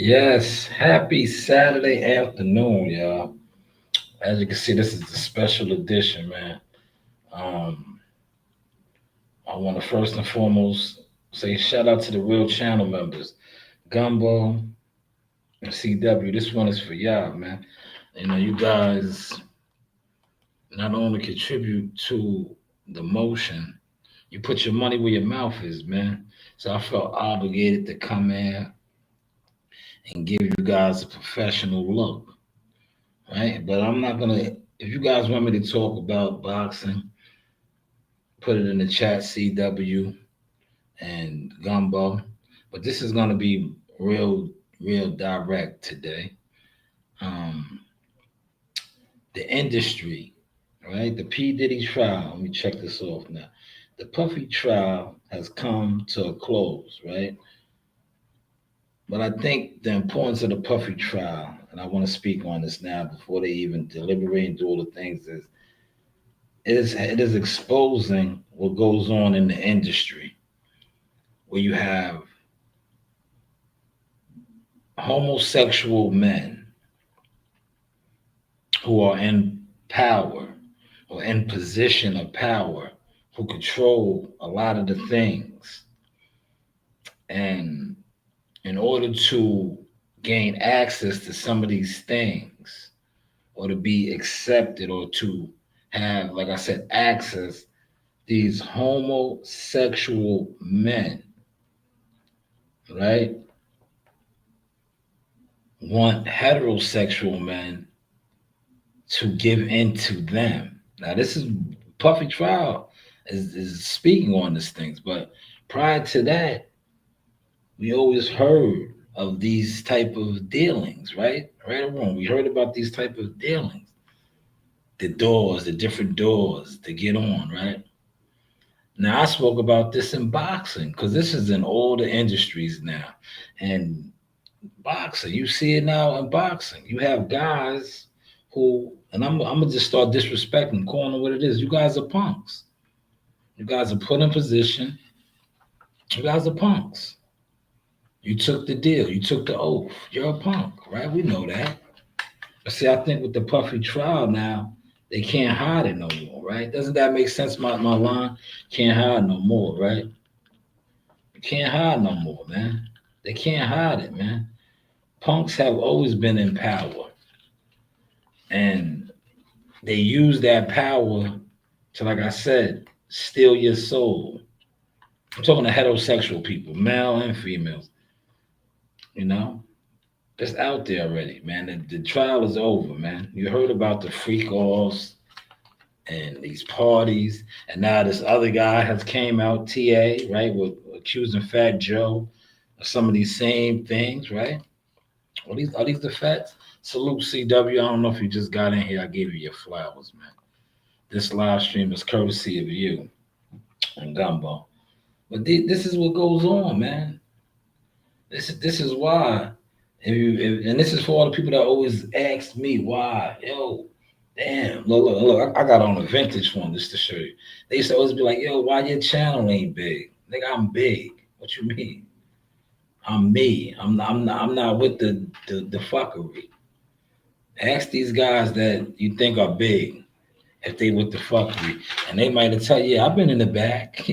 Yes, happy Saturday afternoon, y'all. As you can see, this is the special edition, man. Um, I want to first and foremost say shout out to the real channel members, Gumbo and CW. This one is for y'all, man. You know, you guys not only contribute to the motion, you put your money where your mouth is, man. So I felt obligated to come in and give you guys a professional look, right? But I'm not gonna. If you guys want me to talk about boxing, put it in the chat, CW and Gumbo. But this is gonna be real direct today. Um, the industry, right? The P Diddy trial. Let me check this off now. The Puffy trial has come to a close, right? But I think the importance of the Puffy trial, and I want to speak on this now before they even deliberate and do all the things, it is exposing what goes on in the industry, where you have homosexual men who are in power or in position of power, who control a lot of the things, and in order to gain access to some of these things, or to be accepted, or to have, like I said, access, these homosexual men, right, want heterosexual men to give in to them. Now, this is Puffy trial is speaking on these things, but prior to that, we always heard of these type of dealings, right? Right or wrong, we heard about these type of dealings, the doors, the different doors to get on, right? Now, I spoke about this in boxing because this is in all the industries now, and boxing. You see it now in boxing. You have guys who, and I'm gonna just start disrespecting, calling it what it is. You guys are punks. You guys are put in position. You guys are punks. You took the deal. You took the oath. You're a punk, right? We know that. But see, I think with the Puffy trial now, they can't hide it no more, right? Doesn't that make sense? My line can't hide no more, right? You can't hide no more, man. They can't hide it, man. Punks have always been in power, and they use that power to, like I said, steal your soul. I'm talking to heterosexual people, male and females. You know, it's out there already, man. The trial is over, man. You heard about the freak offs and these parties, and now this other guy has came out, TA, right, with accusing Fat Joe of some of these same things, right? Are these the facts? Salute CW. I don't know if you just got in here. I gave you your flowers, man. This live stream is courtesy of you and Gumbo. But this is what goes on, man. This is why. And this is for all the people that always ask me why. Yo, damn, look. I got on a vintage one just to show you. They used to always be like, yo, why your channel ain't big? Nigga, I'm big. What you mean? I'm me. I'm not with the fuckery. Ask these guys that you think are big if they with the fuckery, and they might have tell you, yeah, I've been in the back.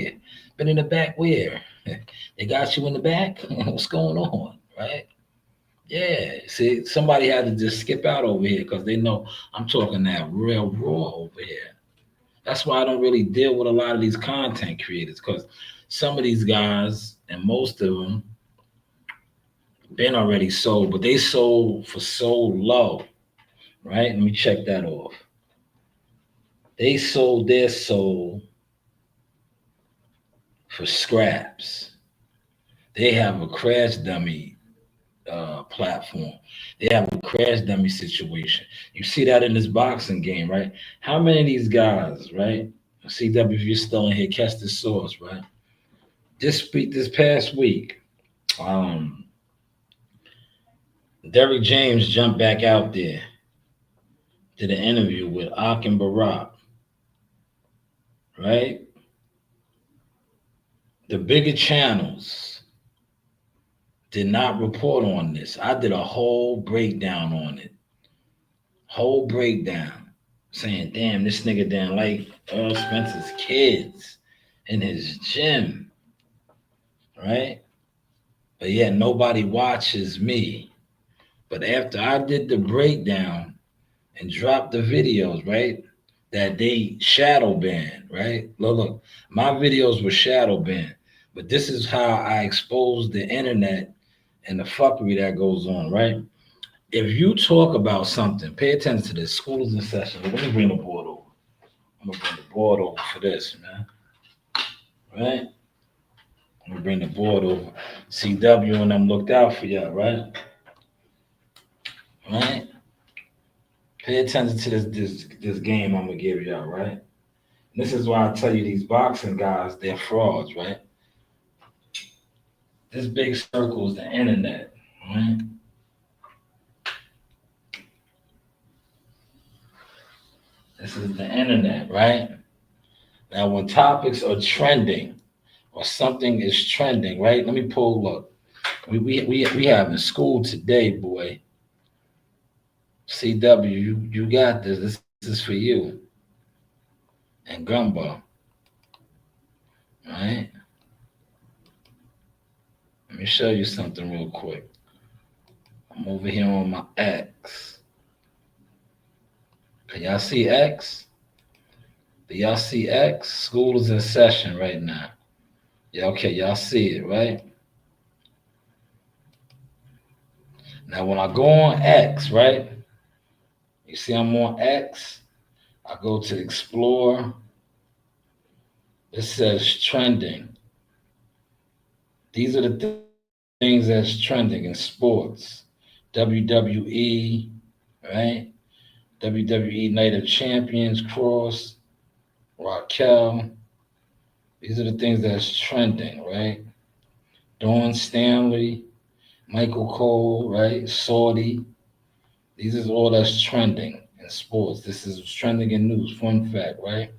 Been in the back where? They got you in the back? What's going on? Right? Yeah. See, somebody had to just skip out over here because they know I'm talking that real raw over here. That's why I don't really deal with a lot of these content creators, because some of these guys, and most of them, been already sold, but they sold for so low, right? Let me check that off. They sold their soul for scraps. They have a crash dummy platform. They have a crash dummy situation. You see that in this boxing game, right? How many of these guys, right? CW, if you're still in here, catch this source, right? This past week, um, Derrick James jumped back out there, did an interview with Ak and Barack, right? The bigger channels did not report on this. I did a whole breakdown on it. Whole breakdown. Saying, damn, this nigga didn't like Earl Spencer's kids in his gym, right? But yet nobody watches me. But after I did the breakdown and dropped the videos, right? That they shadow banned, right? Look, my videos were shadow banned. But this is how I exposed the internet and the fuckery that goes on, right? If you talk about something, pay attention to this. School is in session. Let me bring the board over. I'm gonna bring the board over for this, man. Right? I'm gonna bring the board over. CW and them looked out for y'all, right? Right? Pay attention to this game I'm gonna give y'all, right? This is why I tell you these boxing guys, they're frauds, right? This big circle is the internet, right? This is the internet, right? Now, when topics are trending or something is trending, right? Let me pull up. We have in school today, boy. CW, you got this. This is for you. And Gumbo, right? Let me show you something real quick. I'm over here on my X. Can y'all see X? Do y'all see X? School is in session right now. Yeah, okay, y'all see it, right? Now, when I go on X, right? You see I'm on X. I go to Explore. It says trending. These are the things that's trending in sports. WWE, right? WWE Night of Champions, Cross, Raquel. These are the things that's trending, right? Dawn Stanley, Michael Cole, right? Saudi. These is all that's trending in sports. This is trending in news. Fun fact, right?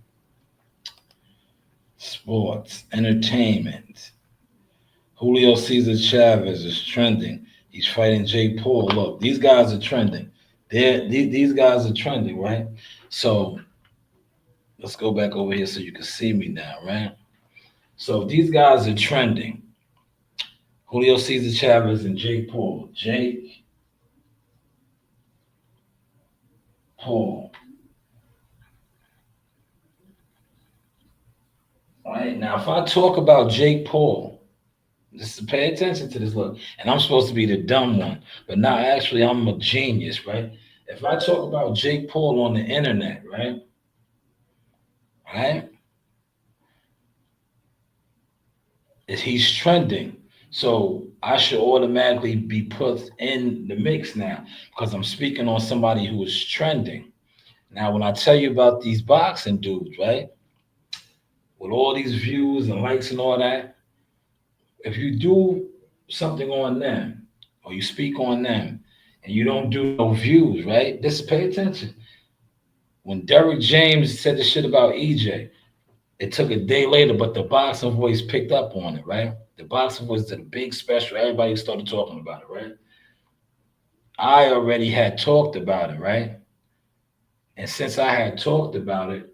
Sports, entertainment. Julio Cesar Chavez is trending. He's fighting Jake Paul. Look, these guys are trending. These guys are trending, right? So let's go back over here so you can see me now, right? So these guys are trending. Julio Cesar Chavez and Jake Paul. Jake Paul. All right. Now, if I talk about Jake Paul, just pay attention to this look. And I'm supposed to be the dumb one, but now actually I'm a genius, right? If I talk about Jake Paul on the internet, right? Right? He's trending. So I should automatically be put in the mix now because I'm speaking on somebody who is trending. Now, when I tell you about these boxing dudes, right? With all these views and likes and all that, if you do something on them or you speak on them and you don't do no views, right? Just pay attention. When Derrick James said the shit about EJ, it took a day later, but the boxing voice picked up on it, right? The boxing voice did a big special. Everybody started talking about it, right? I already had talked about it, right? And since I had talked about it,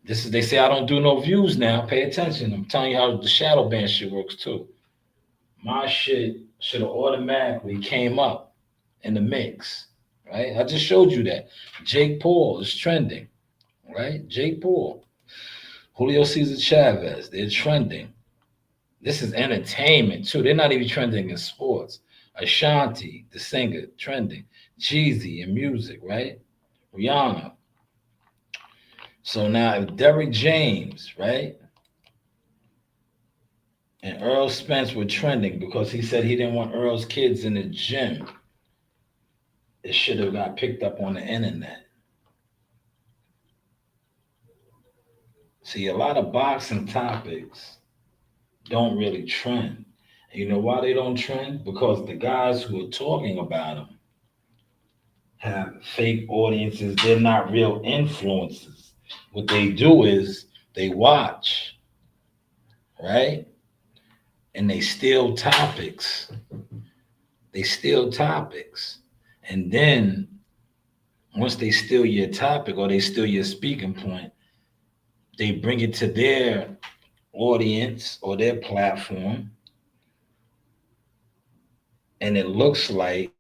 this is they say I don't do no views now. Pay attention. I'm telling you how the shadow ban shit works too. My shit should have automatically came up in the mix, right? I just showed you that. Jake Paul is trending, right? Jake Paul, Julio Cesar Chavez, they're trending. This is entertainment too. They're not even trending in sports. Ashanti, the singer, trending. Jeezy in music, right? Rihanna. So now if Derrick James, right, and Earl Spence were trending because he said he didn't want Earl's kids in the gym. It should have got picked up on the internet. See, a lot of boxing topics don't really trend. And you know why they don't trend? Because the guys who are talking about them have fake audiences. They're not real influencers. What they do is they watch, right? And they steal topics. They steal topics. And then once they steal your topic or they steal your speaking point, they bring it to their audience or their platform, and it looks like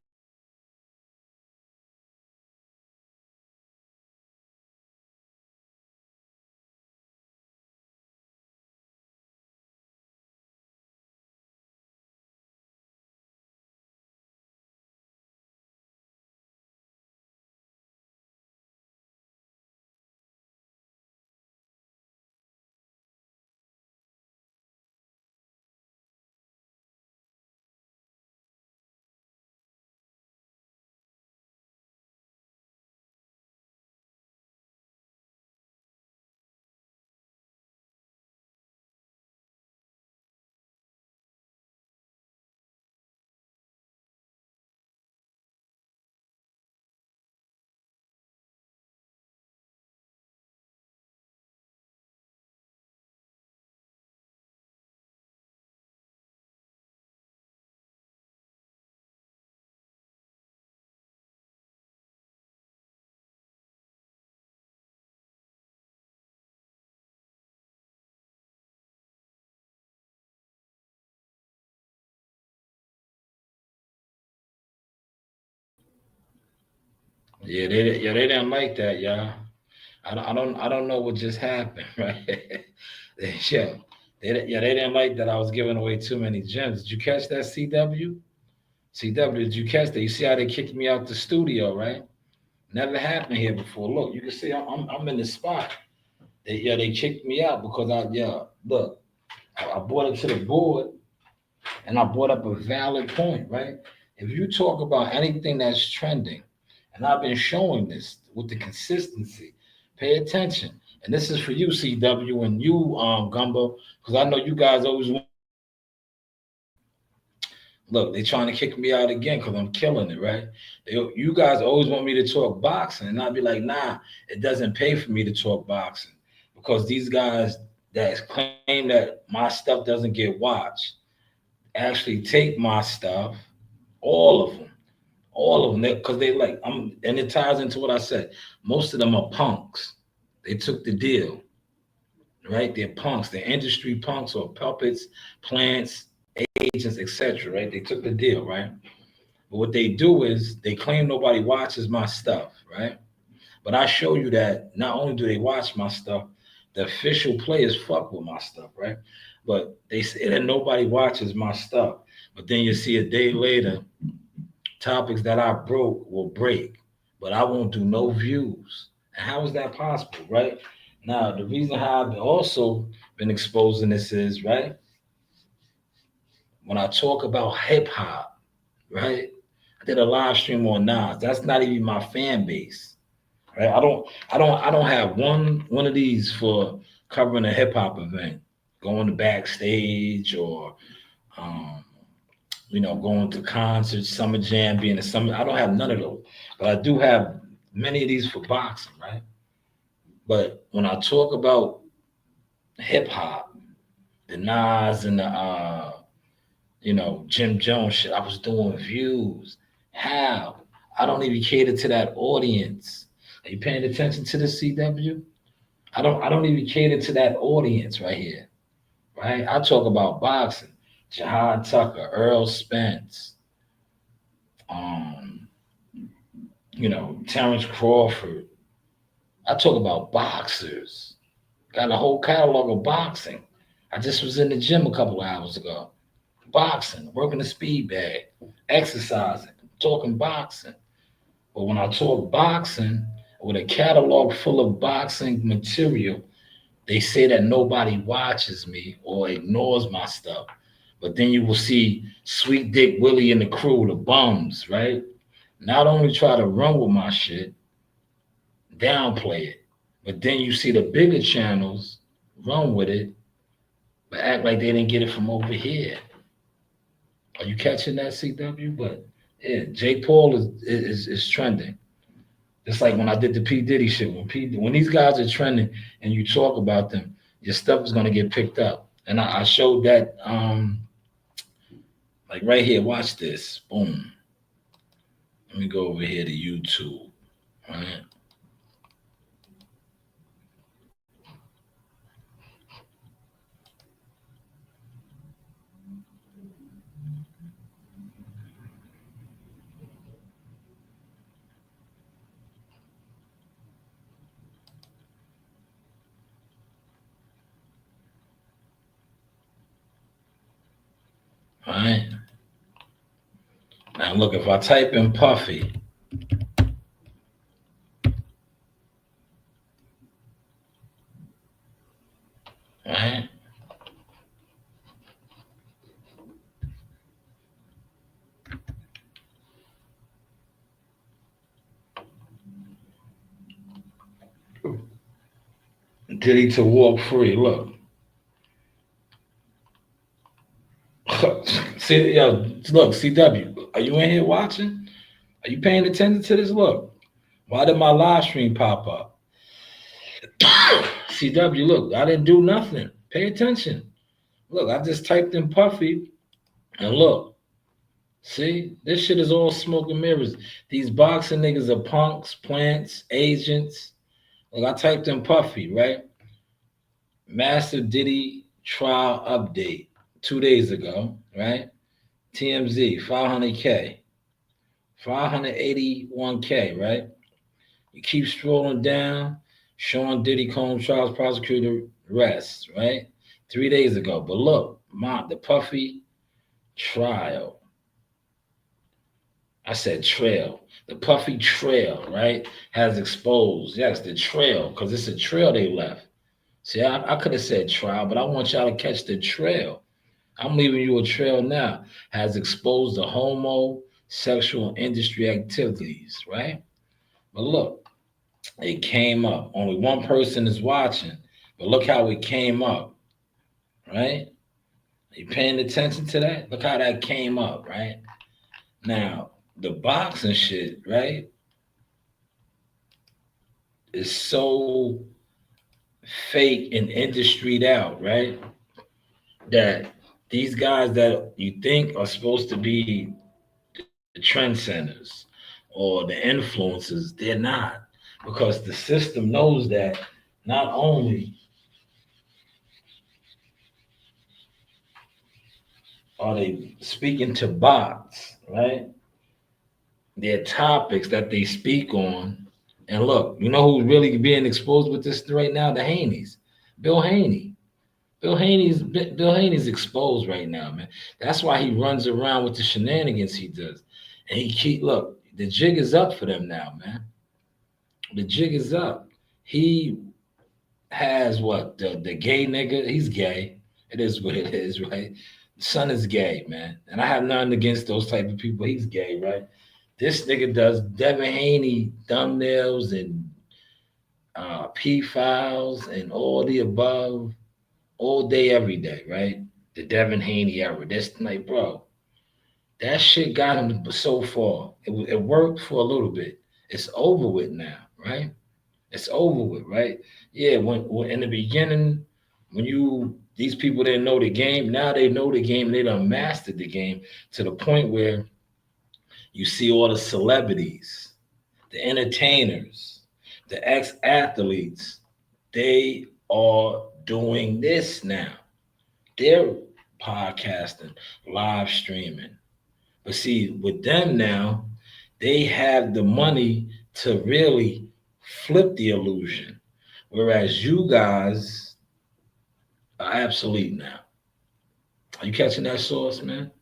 they didn't like that, y'all. I don't know what just happened, right? Yeah, they didn't like that I was giving away too many gems. Did you catch that, CW? CW, did you catch that? You see how they kicked me out the studio, right? Never happened here before. Look, you can see I'm in the spot. They kicked me out because look, I brought it to the board and I brought up a valid point, right? If you talk about anything that's trending, and I've been showing this with the consistency, pay attention. And this is for you, CW, and you, Gumbo, because I know you guys always look. They trying to kick me out again because I'm killing it, right? You guys always want me to talk boxing, and I'll be like, nah, it doesn't pay for me to talk boxing because these guys that claim that my stuff doesn't get watched actually take my stuff, all of them, all of them, because they like and it ties into what I said. Most of them are punks. They took the deal, right? They're punks. They're industry punks or puppets, plants, agents, etc. Right? They took the deal, right? But what they do is they claim nobody watches my stuff, right? But I show you that not only do they watch my stuff, the official players fuck with my stuff, right? But they say that nobody watches my stuff. But then you see a day later, topics that I broke will break, but I won't do no views. And how is that possible, right? Now, the reason how I've also been exposing this is, right, when I talk about hip hop, right? I did a live stream on Nas. That's not even my fan base. Right? I don't have one of these for covering a hip hop event, going to backstage or um, going to concerts, summer jam, being a summer. I don't have none of those, but I do have many of these for boxing, right? But when I talk about hip hop, the Nas and the Jim Jones shit, I was doing views. How? I don't even cater to that audience. Are you paying attention to the CW? I don't even cater to that audience right here, right? I talk about boxing. Jihad Tucker, Earl Spence, um, Terrence Crawford. I talk about boxers. Got a whole catalog of boxing. I just was in the gym a couple of hours ago. Boxing, working the speed bag, exercising, talking boxing. But when I talk boxing with a catalog full of boxing material, They say that nobody watches me or ignores my stuff. But then you will see Sweet Dick Willie and the crew, the bums, right? Not only try to run with my shit, downplay it, but then you see the bigger channels run with it, but act like they didn't get it from over here. Are you catching that, CW? But yeah, Jake Paul is trending. Just like when I did the P Diddy shit. When these guys are trending and you talk about them, your stuff is gonna get picked up. And I showed that like right here. Watch this. Boom. Let me go over here to YouTube. Right. Right. Now look, if I type in Puffy, right? Diddy to walk free. Look. See, yo, look, CW, are you in here watching? Are you paying attention to this? Look, why did my live stream pop up? CW, look, I didn't do nothing. Pay attention. Look, I just typed in Puffy, and look, see, this shit is all smoke and mirrors. These boxing niggas are punks, plants, agents. Look, I typed in Puffy, right? Master Diddy trial update 2 days ago, right? TMZ, 500K, 581K, right? You keep scrolling down, Sean Diddy Combs trials prosecutor arrests, right? 3 days ago. But look, the Puffy trial. I said trail. The Puffy trail, right, has exposed. Yes, the trail, because it's a trail they left. See, I could have said trial, but I want y'all to catch the trail. I'm leaving you a trail now. Has exposed the homosexual industry activities, right? But look, it came up. Only one person is watching, but look how it came up, right? Are you paying attention to that? Look how that came up, right? Now, the boxing shit, right, is so fake and industried out, right? That these guys that you think are supposed to be the trendsetters or the influencers, they're not. Because the system knows that not only are they speaking to bots, right? Their topics that they speak on. And look, you know who's really being exposed with this right now? The Haneys. Bill Haney. Bill Haney's exposed right now, man. That's why he runs around with the shenanigans he does. And look, the jig is up for them now, man. The jig is up. He has what? The gay nigga, he's gay. It is what it is, right? The son is gay, man. And I have nothing against those type of people. He's gay, right? This nigga does Devin Haney thumbnails and P files and all the above all day, every day, right? The Devin Haney era. That's like, bro, that shit got him so far. It worked for a little bit. It's over with now, right? It's over with, right? Yeah, when in the beginning, when these people didn't know the game, now they know the game. They done mastered the game to the point where you see all the celebrities, the entertainers, the ex-athletes, they are doing this now. They're podcasting, live streaming. But see, with them now, they have the money to really flip the illusion. Whereas you guys are obsolete now. Are you catching that source, man?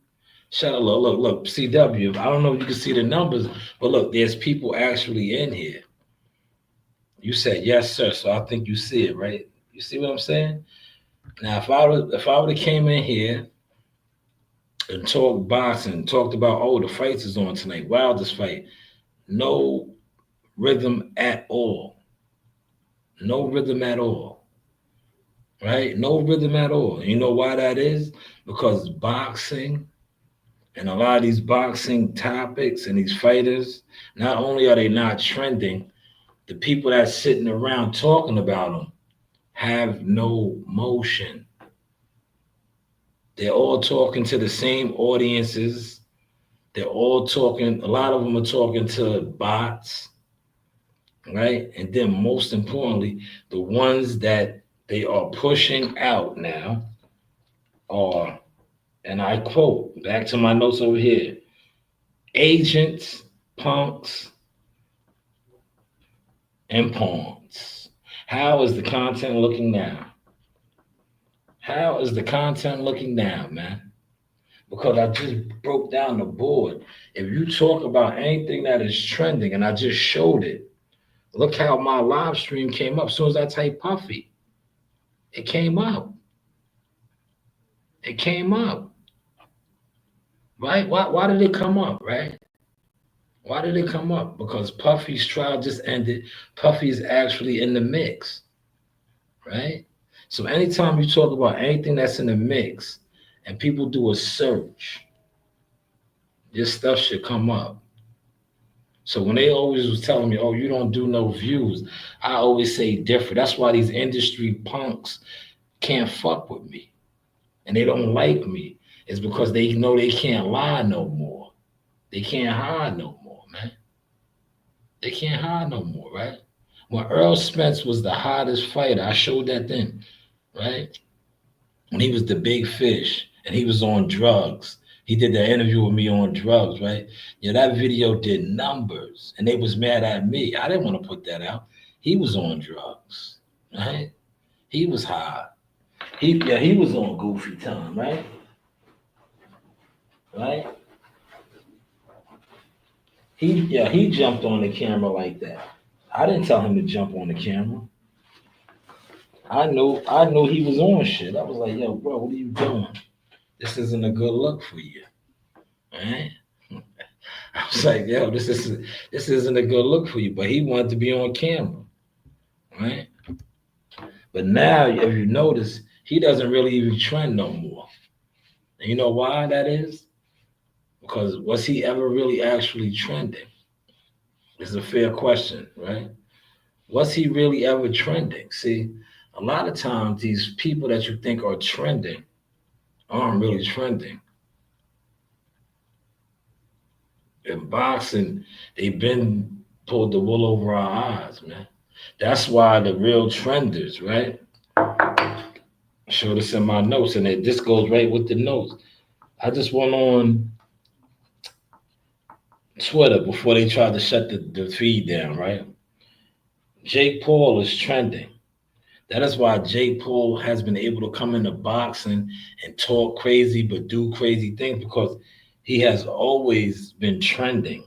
Shout out, look, CW. I don't know if you can see the numbers, but look, there's people actually in here. You said yes, sir. So I think you see it, right? You see what I'm saying? Now, if I would have came in here and talked boxing, talked about, oh, the fights is on tonight, wildest fight, no rhythm at all, no rhythm at all, right? No rhythm at all. You know why that is? Because boxing and a lot of these boxing topics and these fighters, not only are they not trending, the people that's sitting around talking about them have no motion. They're all talking to the same audiences. They're all talking, a lot of them are talking to bots, right? And then most importantly, the ones that they are pushing out now are, and I quote back to my notes over here, agents, punks, and pawns. How is the content looking now? How is the content looking now, man? Because I just broke down the board. If you talk about anything that is trending, and I just showed it, look how my live stream came up. As soon as I typed Puffy, it came up. It came up, right? Why did it come up, right? Why did it come up? Because Puffy's trial just ended. Puffy's actually in the mix, right? So anytime you talk about anything that's in the mix and people do a search, your stuff should come up. So when they always was telling me, "Oh, you don't do no views," I always say different. That's why these industry punks can't fuck with me and they don't like me. It's because they know they can't lie no more. They can't hide no more, man. They can't hide no more, right? When Earl Spence was the hottest fighter, I showed that then, right? When he was the big fish and he was on drugs. He did that interview with me on drugs, right? Yeah, that video did numbers and they was mad at me. I didn't want to put that out. He was on drugs, right? He was high. He was on goofy time, right? Right? He jumped on the camera like that. I didn't tell him to jump on the camera. I knew he was on shit. I was like, yo, bro, what are you doing? This isn't a good look for you. Right? I was like, yo, this isn't a good look for you. But he wanted to be on camera, right? But now, if you notice, he doesn't really even trend no more. And you know why that is? Because was he ever really actually trending? It's a fair question, right? Was he really ever trending? See, a lot of times these people that you think are trending aren't really trending. In boxing, they've been pulled the wool over our eyes, man. That's why the real trenders, right? Show this in my notes, and this goes right with the notes. I just went on Twitter before they tried to shut the feed down, right? Jake Paul is trending. That is why Jake Paul has been able to come into boxing and talk crazy but do crazy things because he has always been trending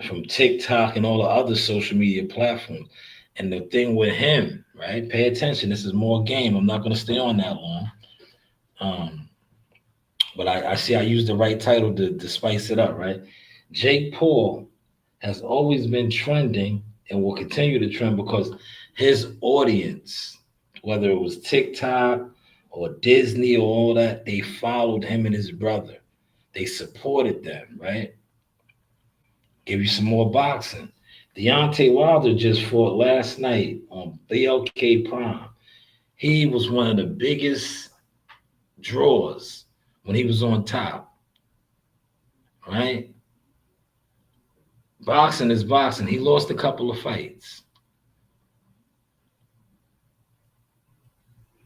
from TikTok and all the other social media platforms. And the thing with him, right? Pay attention. This is more game. I'm not going to stay on that long. Um, but I see I used the right title to spice it up, right? Jake Paul has always been trending and will continue to trend because his audience, whether it was TikTok or Disney or all that, they followed him and his brother. They supported them, right? Give you some more boxing. Deontay Wilder just fought last night on BLK Prime. He was one of the biggest draws when he was on top, right? Boxing is boxing. He lost a couple of fights,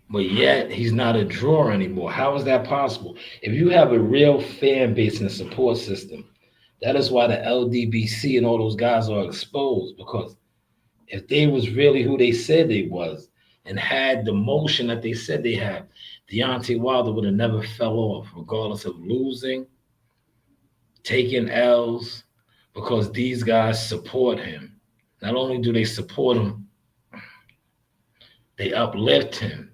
but yet he's not a draw anymore. How is that possible? If you have a real fan base and a support system, that is why the LDBC and all those guys are exposed because if they was really who they said they was and had the motion that they said they had, Deontay Wilder would have never fell off, regardless of losing, taking L's, because these guys support him. Not only do they support him, They uplift him,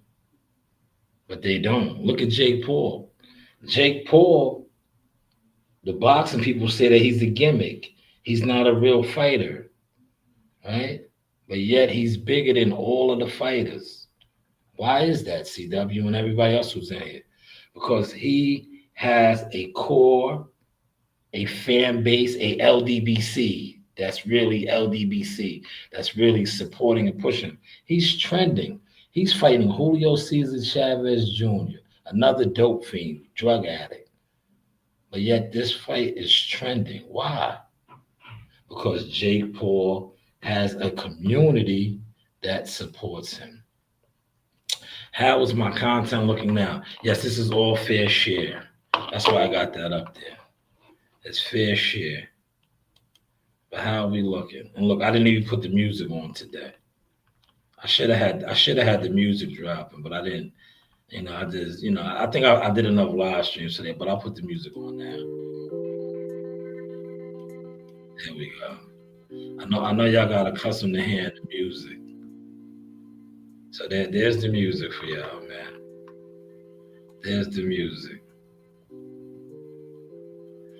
but they don't. Look at Jake Paul. Jake Paul, the boxing people say that he's a gimmick. He's not a real fighter, right? But yet he's bigger than all of the fighters. Why is that, CW and everybody else who's in here? Because he has a core, a fan base, a LDBC. That's really LDBC. That's really supporting and pushing. He's trending. He's fighting Julio Cesar Chavez Jr., another dope fiend, drug addict. But yet this fight is trending. Why? Because Jake Paul has a community that supports him. How is my content looking now? Yes, this is all fair share. That's why I got that up there. It's fair share. But how are we looking? And look, I didn't even put the music on today. I should have had the music dropping, but I didn't. I just, I think I did enough live streams today, but I'll put the music on now. There we go. I know y'all got accustomed to hearing the music. So there's the music for y'all, man. There's the music.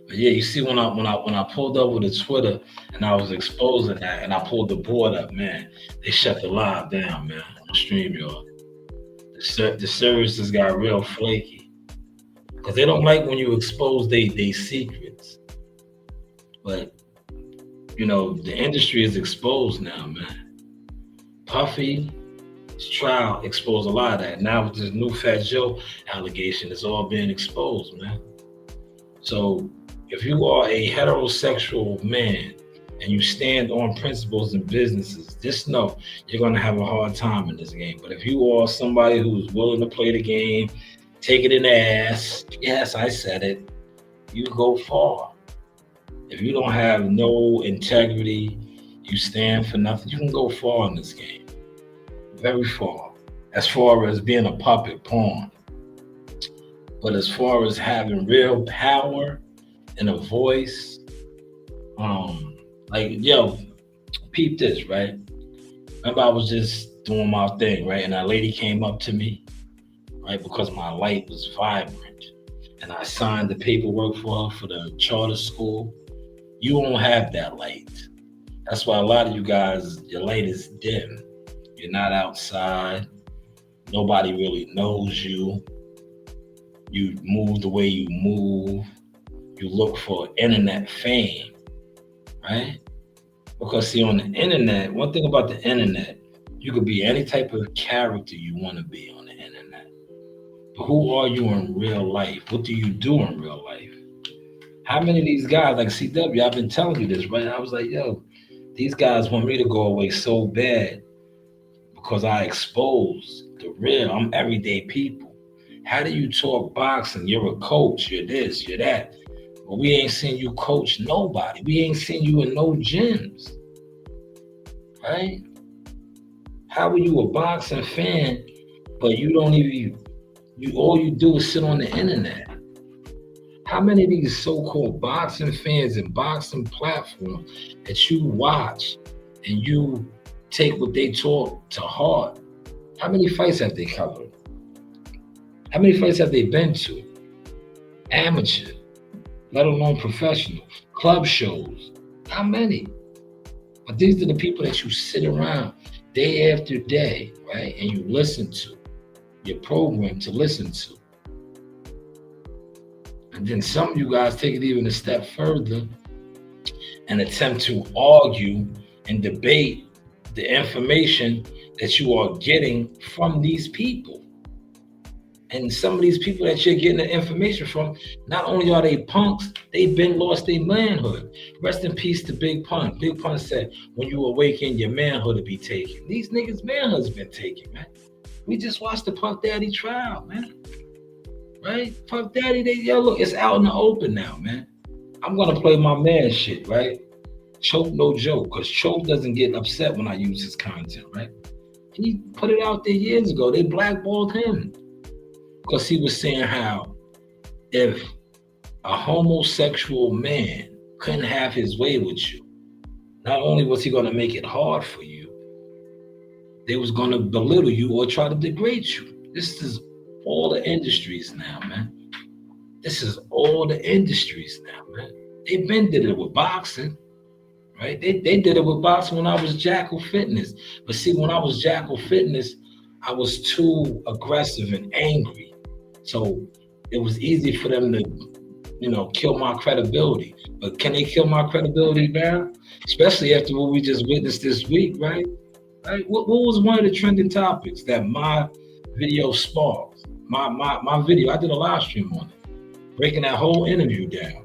But yeah, you see when I pulled over to Twitter and I was exposing that and I pulled the board up, man, they shut the live down, man, on StreamYard. The services got real flaky because they don't like when you expose they secrets. But the industry is exposed now, man. Puffy's trial exposed a lot of that. Now with this new Fat Joe allegation, it's all being exposed, man. So if you are a heterosexual man and you stand on principles and businesses, just know you're going to have a hard time in this game. But if you are somebody who's willing to play the game, take it in the ass, yes, I said it, you go far. If you don't have no integrity, you stand for nothing, you can go far in this game. Very far. As far as being a puppet pawn. But as far as having real power and a voice, peep this, right? Remember I was just doing my thing, right? And that lady came up to me, right? Because my light was vibrant. And I signed the paperwork for her for the charter school. You won't have that light. That's why a lot of you guys, your light is dim. You're not outside. Nobody really knows you. You move the way you move. You look for internet fame, right? Because see, on the internet, one thing about the internet, you could be any type of character you want to be on the internet. But who are you in real life? What do you do in real life? How many of these guys, like CW, I've been telling you this, right? I was like, yo, these guys want me to go away so bad because I expose the real, I'm everyday people. How do you talk boxing? You're a coach, you're this, you're that. But we ain't seen you coach nobody. We ain't seen you in no gyms, right? How are you a boxing fan, but you don't even, all you do is sit on the internet? How many of these so-called boxing fans and boxing platforms that you watch and you take what they talk to heart, how many fights have they covered? How many fights have they been to? Amateur, let alone professional, club shows. How many? But these are the people that you sit around day after day, right? And you listen to. You're programmed to listen to. And then some of you guys take it even a step further and attempt to argue and debate the information that you are getting from these people. And some of these people that you're getting the information from, not only are they punks, they've been lost their manhood. Rest in peace to Big Pun. Big Pun said, when you awaken, your manhood will be taken. These niggas' manhood's been taken, man. We just watched the Puff Daddy trial, man. Right? Puff Daddy, look, it's out in the open now, man. I'm gonna play my man shit, right? Choke no joke, because Choke doesn't get upset when I use his content, right? He put it out there years ago. They blackballed him because he was saying how if a homosexual man couldn't have his way with you, not only was he gonna make it hard for you, They was gonna belittle you or try to degrade you. This is all the industries now, man. This is all the industries now, man. They've been did it with boxing, right? They did it with boxing when I was Jackal Fitness. But see, when I was Jackal Fitness, I was too aggressive and angry. So it was easy for them to, kill my credibility. But can they kill my credibility now? Especially after what we just witnessed this week, right? Right? What was one of the trending topics that my video sparked? My video, I did a live stream on it, breaking that whole interview down.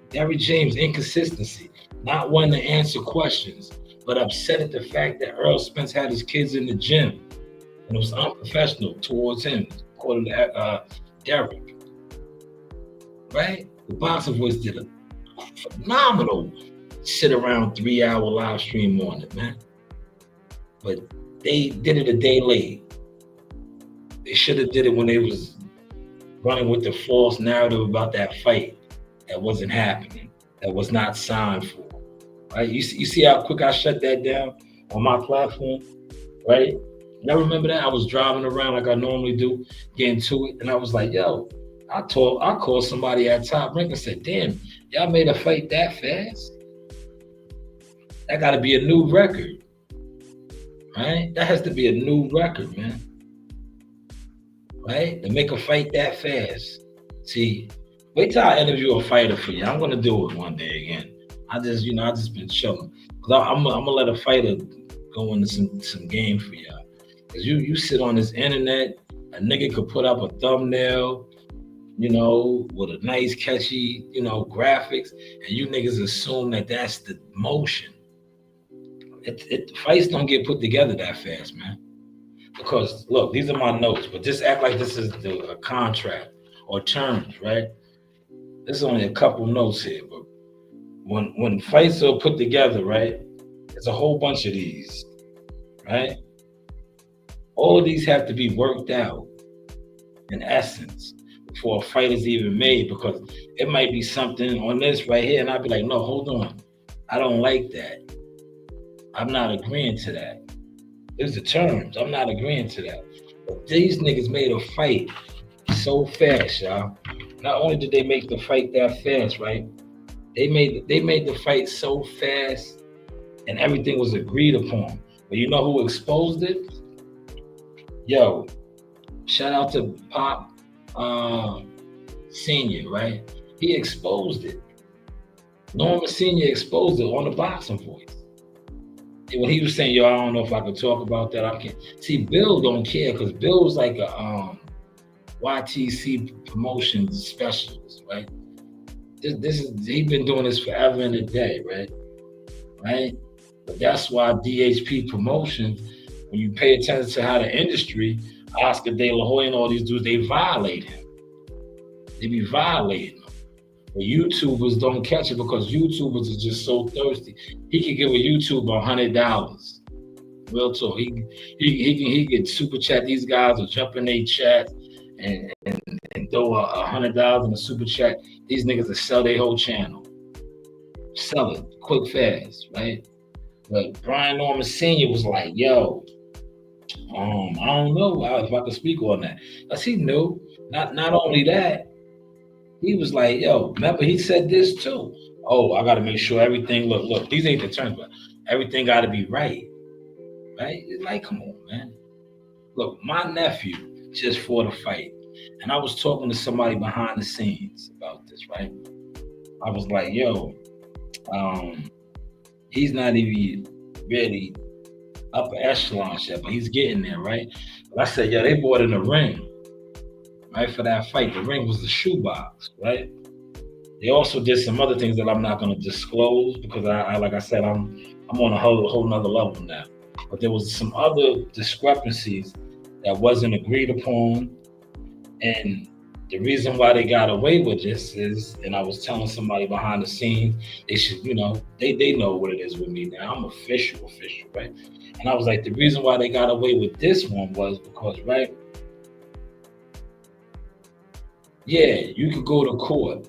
Derrick James' inconsistency, not wanting to answer questions, but upset at the fact that Earl Spence had his kids in the gym, and it was unprofessional towards him, according to Derrick. Right? The Boxing Voice did a phenomenal sit around 3-hour live stream on it, man. But they did it a day late. They should have did it when they was running with the false narrative about that fight that wasn't happening, that was not signed for. Right? You see how quick I shut that down on my platform, right? And I remember that I was driving around like I normally do, getting to it, and I was like, yo, I called somebody at Top Rank and said, damn, y'all made a fight that fast? That gotta be a new record. Right? That has to be a new record, man. Right? To make a fight that fast. See, wait till I interview a fighter for you. I'm gonna do it one day again. I just been chilling. Cause I'm gonna let a fighter go into some game for y'all. Cause you sit on this internet, a nigga could put up a thumbnail, with a nice catchy, graphics, and you niggas assume that that's the motion. Fights don't get put together that fast, man. Because look, these are my notes, but just act like this is a contract or terms, right? There's only a couple notes here, but when fights are put together, right, there's a whole bunch of these, right? All of these have to be worked out in essence before a fight is even made, because it might be something on this right here, and I'd be like, no, hold on, I don't like that. I'm not agreeing to that. There's the terms. I'm not agreeing to that. But these niggas made a fight so fast, y'all. Not only did they make the fight that fast, right? They made the fight so fast, and everything was agreed upon. But you know who exposed it? Yo, shout out to Pop Senior, right? He exposed it. Norman Senior exposed it on the Boxing Voice. When he was saying, yo, I don't know if I could talk about that. I can't. See, Bill don't care, because Bill was like a YTC promotions specialist, right? He's been doing this forever and a day, right? Right? But that's why DHP Promotions, when you pay attention to how the industry, Oscar De La Hoya and all these dudes, they violate him. They be violating him. But YouTubers don't catch it, because YouTubers are just so thirsty. He could give a YouTuber $100. Real talk. He can super chat these guys or jump in their chat and throw $100 in a super chat. These niggas will sell their whole channel. Sell it quick, fast, right? But Brian Norman Sr. was like, yo, I don't know if I could speak on that. Because he knew. Not only that, he was like, yo, remember he said this too. Oh, I gotta make sure everything, look, these ain't the terms, but everything gotta be right. Right? It's like, come on, man. Look, my nephew just fought a fight, and I was talking to somebody behind the scenes about this, right? I was like, yo, he's not even really upper echelon yet, but he's getting there, right? But I said, yo, they bought in a ring, right, for that fight. The ring was the shoebox, right? They also did some other things that I'm not going to disclose, because I like I said, I'm on a whole nother level now. But there was some other discrepancies that wasn't agreed upon, and the reason why they got away with this is, and I was telling somebody behind the scenes, they should, they know what it is with me now. I'm official, right? And I was like, the reason why they got away with this one was because, right? Yeah, you could go to court,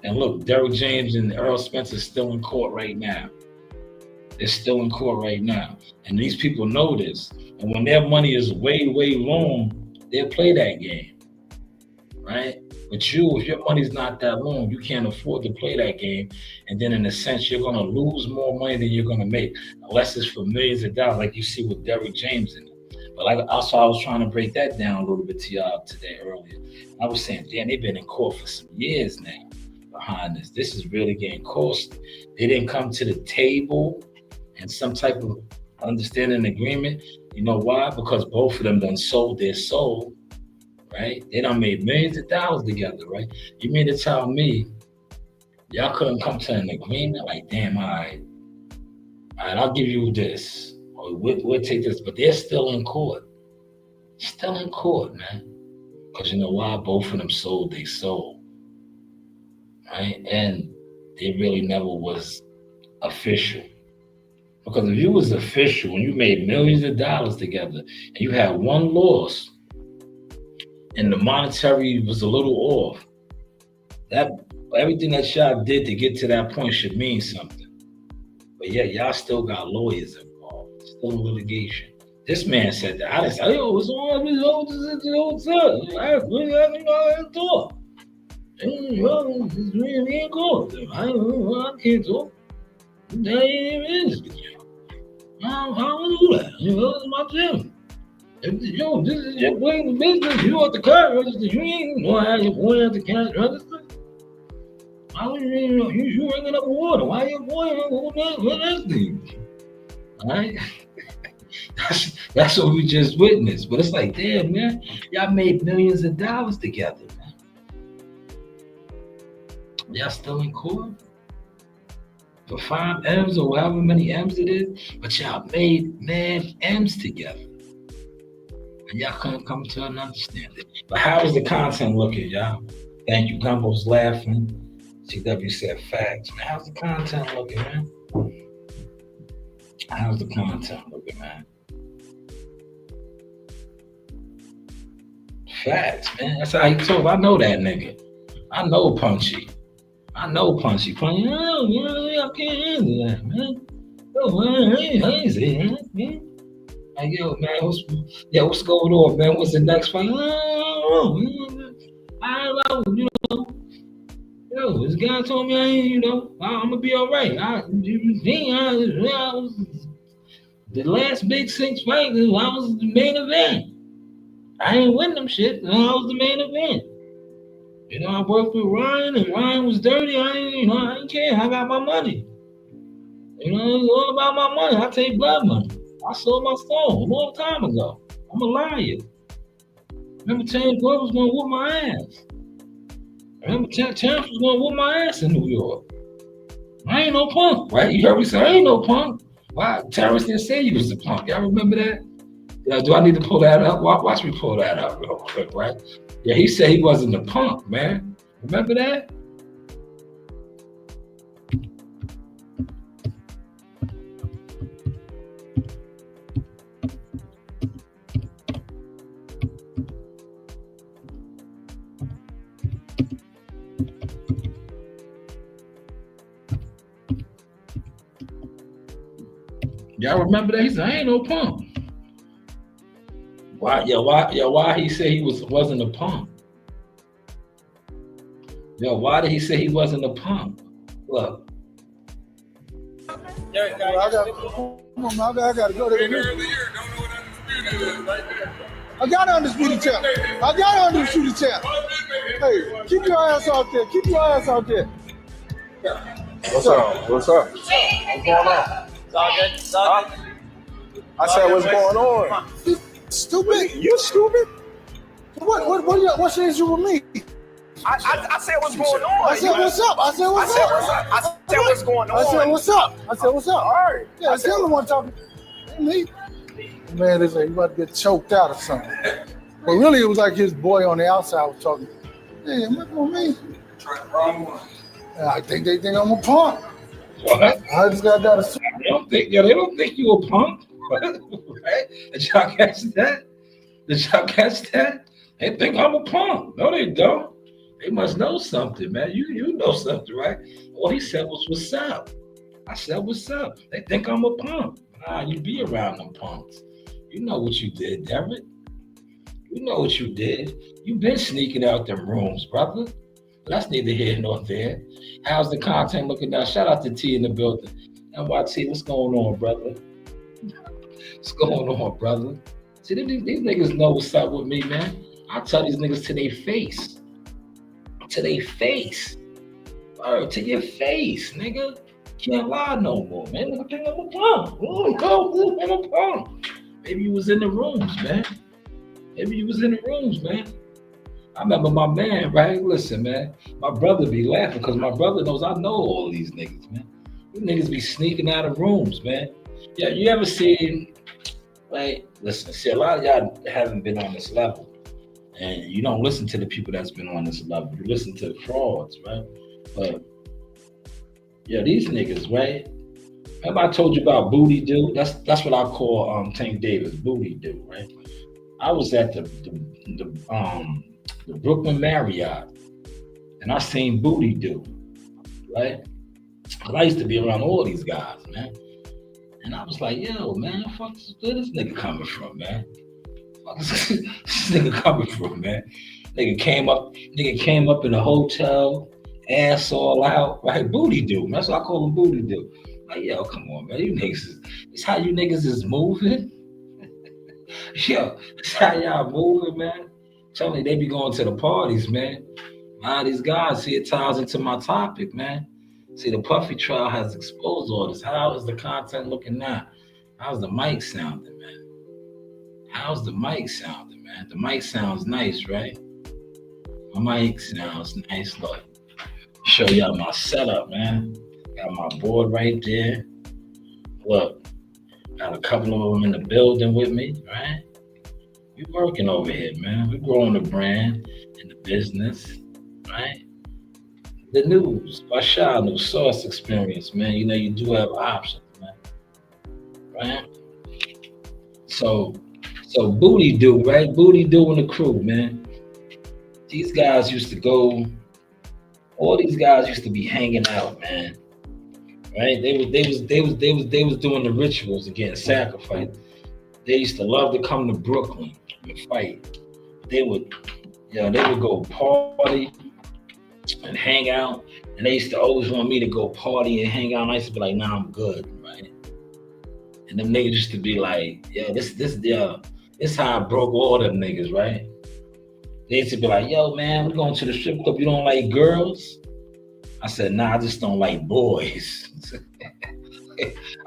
and look, Derrick James and Earl Spence are still in court right now. They're still in court right now. And these people know this. And when their money is way, way long, they'll play that game, right? But you, if your money's not that long, you can't afford to play that game. And then in a sense, you're gonna lose more money than you're gonna make, unless it's for millions of dollars, like you see with Derrick James in it. But like also I was trying to break that down a little bit to y'all today earlier. I was saying, damn, they've been in court for some years now behind this. This is really getting costly. They didn't come to the table and some type of understanding agreement. You know why? Because both of them done sold their soul, right? They done made millions of dollars together, right? You mean to tell me y'all couldn't come to an agreement? Like, damn, all right, I'll give you this. Or we'll take this. But they're still in court. Still in court, man. Because you know why? Both of them sold their soul, right? And they really never was official. Because if you was official and you made millions of dollars together and you had one loss and the monetary was a little off, that everything that y'all did to get to that point should mean something. But yeah, y'all still got lawyers involved, still in litigation. This man said that. I just said, yo, what's on with what's up? I really talk. We ain't going. I can't talk. That ain't even I don't do that. You know, it's my thing. Yo, this is your way in the business. You want the cash register. You ain't know how you're going at the cash register. Why would you ringing up water? Why are you boiling what that thing? All right? That's what we just witnessed. But it's like, damn, man, y'all made millions of dollars together, man. Y'all still in court? For 5 M's or however many M's it is, but y'all made mad M's together. And y'all couldn't come to an understanding. But how is the content looking, y'all? Thank you. Gumbo's laughing. CW said facts. Man, how's the content looking, man? How's the content looking, man? Facts, man. That's how he talk. I know that nigga. I know Punchy. Punchy. I can't handle that, man. Yo, man, I ain't saying that, man. Like, yo, man, what's going on, man? What's the next fight? I don't know, you know. Yo, this guy told me I ain't, I'm gonna be all right. The last big 6 fights, I was the main event. I ain't win them shit. I was the main event. I worked with Ryan, and Ryan was dirty. I ain't care. I got my money. It's all about my money. I take blood money. I sold my soul a long time ago. I'm a liar. Remember Terrence was gonna whoop my ass. Remember Terrence was gonna whoop my ass in New York. I ain't no punk, right? You heard me say I ain't no punk. Why? Terrence didn't say you was a punk. Y'all remember that? Yeah, do I need to pull that up? Watch me pull that up real quick, right? Yeah, he said he wasn't a punk, man. Remember that? Y'all remember that? He said, I ain't no punk. Why he said he wasn't a punk? Why did he say he wasn't a punk? Look. I gotta go to the I got undisputed champ. Hey, keep your ass out there. What's up? What's going on? It's all good. I said, what's going on? Stupid. You stupid? What's the issue with me? I said, what's going on? I said, what's up? I said, what's going on? I said, what's up? All right. Yeah, I said, the one talking. Ain't me. Man, it's like you about to get choked out or something. But really, it was like his boy on the outside was talking. Hey, am I on me? I think they think I'm a punk. What? I just got that. They don't think you a punk. Right? Did y'all catch that? They think I'm a punk. No, they don't. They must know something, man. You know something, right? All he said was, what's up? I said, what's up? They think I'm a punk. Nah, you be around them punks. You know what you did, Derek. You know what you did. You been sneaking out them rooms, brother. That's neither here nor there. How's the content looking now? Shout out to T in the building. NYT, what's going on, brother? What's going on, brother? See, these niggas know what's up with me, man. I tell these niggas to their face. To their face. Word, to your face, nigga. Can't lie no more, man. Nigga think I'm a punk. I'm a punk. Maybe you was in the rooms, man. Maybe you was in the rooms, man. I remember my man, right? Listen, man. My brother be laughing because my brother knows I know all these niggas, man. These niggas be sneaking out of rooms, man. Yeah, you ever seen, like, listen, see, a lot of y'all haven't been on this level. And you don't listen to the people that's been on this level. You listen to the frauds, right? But, yeah, these niggas, right? Remember I told you about Booty Doo? That's what I call Tank Davis, Booty Doo, right? I was at the Brooklyn Marriott, and I seen Booty Doo, right? I used to be around all these guys, man. And I was like, yo, man, where this nigga coming from, man? This nigga coming from, man? Nigga came up in the hotel, ass all out, right? Booty Doo. That's what I call him, Booty Doo. Like, yo, come on, man. You niggas this how you niggas is moving? Yo, that's how y'all moving, man. Tell me they be going to the parties, man. These guys, see, it ties into my topic, man. See, the Puffy trial has exposed all this. How is the content looking now? How's the mic sounding, man? How's the mic sounding, man? The mic sounds nice, right? My mic sounds nice. Look, show y'all my setup, man. Got my board right there. Look, got a couple of them in the building with me, right? We working over here, man. We growing the brand and the business, right? The news, by Shanewz, Source Experience, man. You know, you do have options, man. Right? So Booty Doo, right? Booty Doo and the crew, man. These guys used to go, all these guys used to be hanging out, man. Right? They was doing the rituals and getting sacrificed. They used to love to come to Brooklyn and fight. They would go party and hang out, and they used to always want me to go party and hang out. And I used to be like, nah, I'm good, right? And them niggas used to be like, yeah, this how I broke all them niggas, right? They used to be like, yo, man, we're going to the strip club. You don't like girls? I said, nah, I just don't like boys.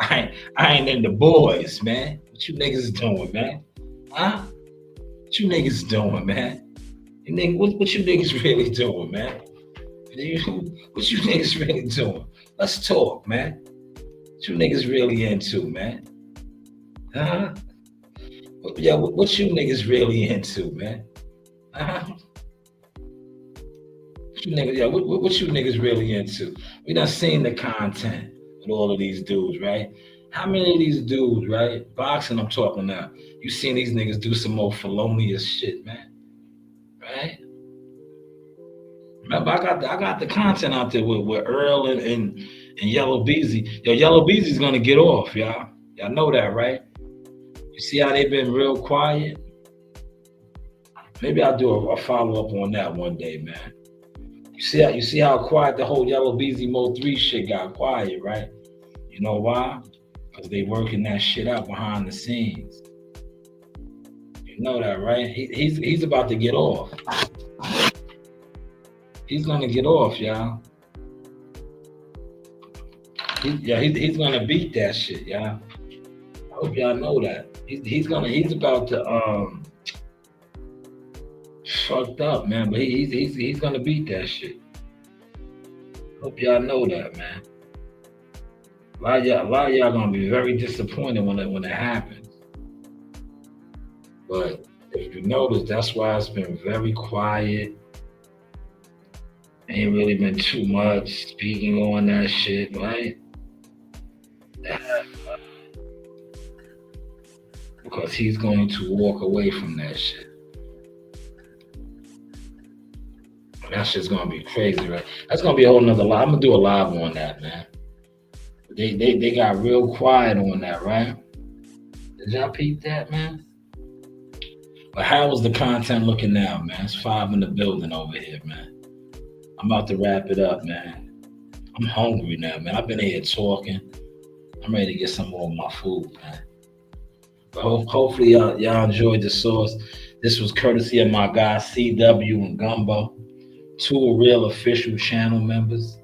I ain't into boys, man. What you niggas doing, man? Huh? What you niggas doing, man? What you niggas really doing, man? What you niggas really doing? Let's talk, man. What you niggas really into, man? Huh? Yeah, what you niggas really into, man? What you niggas really into? We done seen the content with all of these dudes, right? How many of these dudes, right? Boxing, I'm talking now. You seen these niggas do some more felonious shit, man, right? Remember, I got the content out there with Earl and Yellow Beezy. Yo, Yellow Beezy's gonna get off, y'all. Y'all know that, right? You see how they've been real quiet? Maybe I'll do a follow-up on that one day, man. You see how quiet the whole Yellow Beezy Mo 3 shit got quiet, right? You know why? Because they working that shit out behind the scenes. You know that, right? He's about to get off. He's gonna get off, y'all. He's gonna beat that shit, y'all. I hope y'all know that. He's about to fucked up, man, but he's gonna beat that shit. Hope y'all know that, man. A lot of y'all gonna be very disappointed when it happens. But if you notice, that's why it's been very quiet. Ain't really been too much speaking on that shit, right? Because he's going to walk away from that shit. That shit's gonna be crazy, right? That's gonna be a whole nother live. I'm gonna do a live on that, man. They got real quiet on that, right? Did y'all peep that, man? But how was the content looking now, man? It's 5 in the building over here, man. I'm about to wrap it up, man. I'm hungry now, man. I've been here talking. I'm ready to get some more of my food, man. But hopefully y'all enjoyed the sauce. This was courtesy of my guys CW and Gumbo, 2 real official channel members.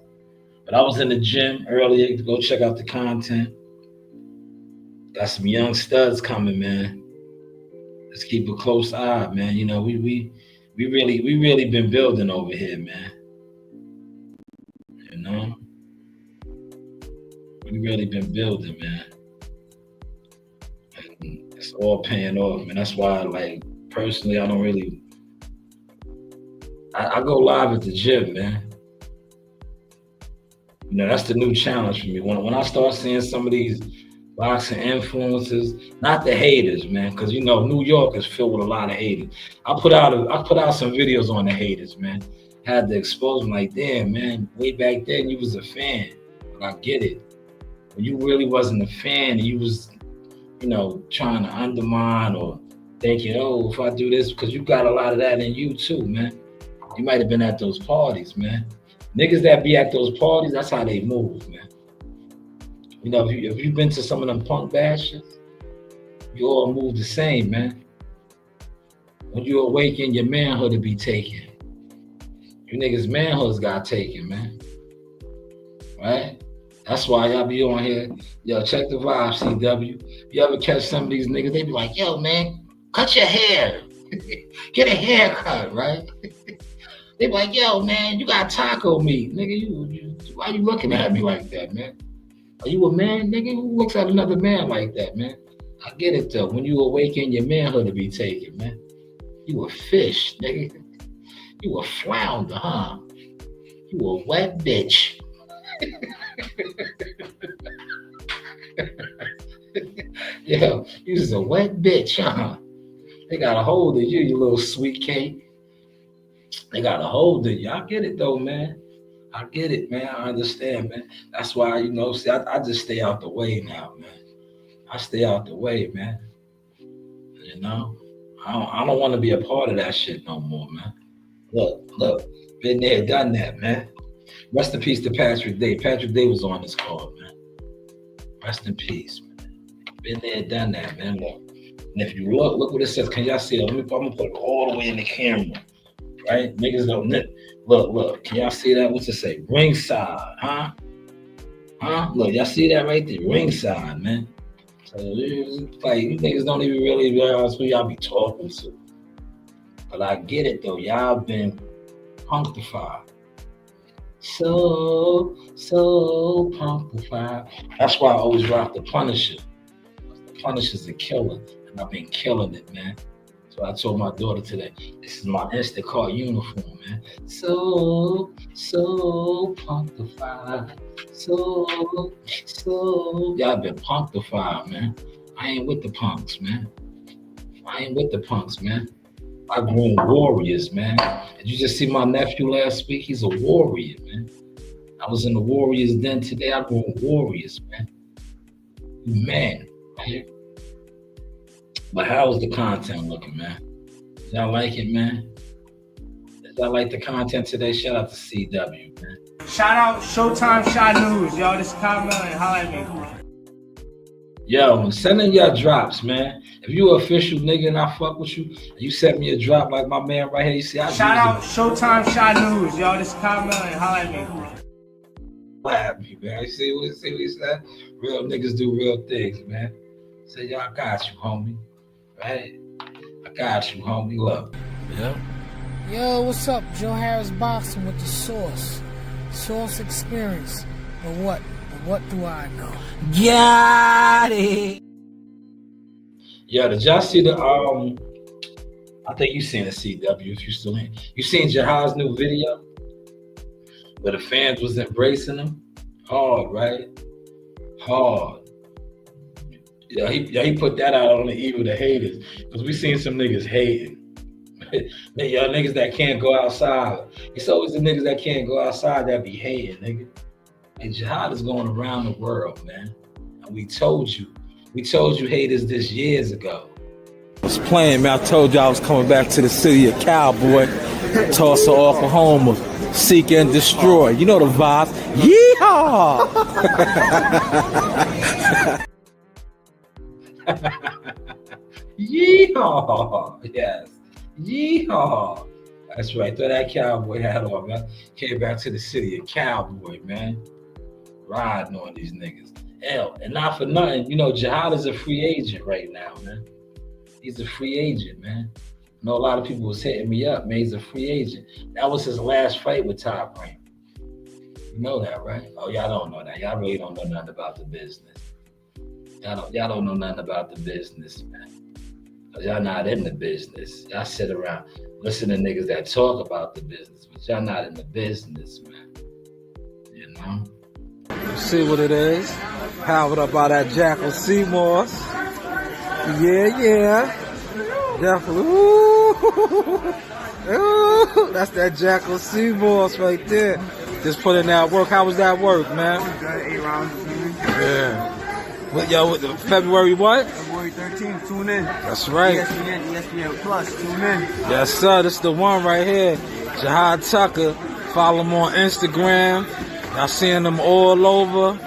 But I was in the gym earlier to go check out the content. Got some young studs coming, man. Let's keep a close eye, man. You know, we really been building over here, man. You know, we really been building, man. And it's all paying off, man. That's why, like, personally, I don't really. I go live at the gym, man. You know, that's the new challenge for me. When I start seeing some of these boxing influencers, not the haters, man, because you know New York is filled with a lot of haters. I put out some videos on the haters, man. Had to expose them, like, damn, man, way back then you was a fan, but I get it. When you really wasn't a fan, and you was, you know, trying to undermine or thinking, oh, if I do this, because you got a lot of that in you too, man. You might have been at those parties, man. Niggas that be at those parties, that's how they move, man. You know, if you've been to some of them punk bashes, you all move the same, man. When you awaken, your manhood to be taken. You niggas' manhoods got taken, man. Right? That's why y'all be on here. Yo, check the vibe, CW. You ever catch some of these niggas, they be like, yo, man, cut your hair. Get a haircut, right? They be like, yo, man, you got taco meat. Nigga, why you looking at me like that, man? Are you a man, nigga? Who looks at another man like that, man? I get it, though. When you awaken, your manhood to be taken, man. You a fish, nigga. You a flounder, huh? You a wet bitch. Yo, you just a wet bitch, huh? They got a hold of you, you little sweet cake. They got a hold of you. I get it, though, man. I get it, man. I understand, man. That's why, you know, see, I just stay out the way now, man. I stay out the way, man. You know? I don't want to be a part of that shit no more, man. Look, been there, done that, man. Rest in peace to Patrick Day. Patrick Day was on this call, man. Rest in peace, man. Been there, done that, man. Look. And if you look what it says. Can y'all see it? I'm gonna put it all the way in the camera. Right? Niggas don't look. Can y'all see that? What's it say? Ringside, huh? Look, y'all see that right there? Ringside, man. So it's like you niggas don't even really realize who y'all be talking to. But I get it though. Y'all been punctified. So punctified. That's why I always rock the Punisher. The Punisher's a killer, and I've been killing it, man. So I told my daughter today, this is my Instacart uniform, man. So punctified. So y'all been punctified, man. I ain't with the punks, man. I groom warriors, man. Did you just see my nephew last week? He's a warrior, man. I was in the Warriors Den today. I groom warriors, man. Man, right? But how is the content looking, man? Did y'all like it, man? Did y'all like the content today? Shout out to CW, man. Shout out Showtime Shanewz, y'all. This is Carmel and holla at me. Yo, send in your drops, man. If you an official nigga and I fuck with you, and you send me a drop like my man right here, you see, shout out Showtime Shanewz, y'all. This is Carmel and holla at me. Laugh me, man. You see what he said? Real niggas do real things, man. Say, yo, I got you, homie. Right? I got you, homie. Look. Yeah. Yo, what's up? Joe Harris Boxing with the Sauce. Sauce Experience. But what do I know? Got it. Yo, did y'all see the I think you seen the CW if you still in. You seen Jahaz's new video? Where the fans was embracing him? Hard, right? Hard. Yeah, he put that out on the eve of the haters. Because we seen some niggas hating. Y'all niggas that can't go outside. It's always the niggas that can't go outside that be hating, nigga. And jihad is going around the world, man. And we told you haters this years ago. I was playing, man. I told you I was coming back to the city of Cowboy, Tulsa, Oklahoma, seek and destroy. You know the vibes. Yeehaw! Yeehaw! Yes. Yeehaw! That's right. Throw that cowboy hat on, man. Came back to the city of Cowboy, man. Riding on these niggas. Hell, and not for nothing, you know, Jihad is a free agent right now, man. He's a free agent, man. I know a lot of people was hitting me up, man. He's a free agent. That was his last fight with Top Rank. You know that, right? Oh, y'all don't know that. Y'all really don't know nothing about the business. Y'all don't know nothing about the business, man. Cause y'all not in the business. Y'all sit around, listen to niggas that talk about the business, but y'all not in the business, man. You know? See what it is? Powered up by that Jackal Seymour's. Yeah. Jackal. Ooh, that's that Jackal Seymour's right there. Just put in that work. How was that work, man? Good, 8 rounds. Yeah. Yo, February what? February 13th, tune in. That's right. ESPN Plus, tune in. Yes, sir. This is the one right here. Jihad Tucker. Follow him on Instagram. Y'all seeing them all over.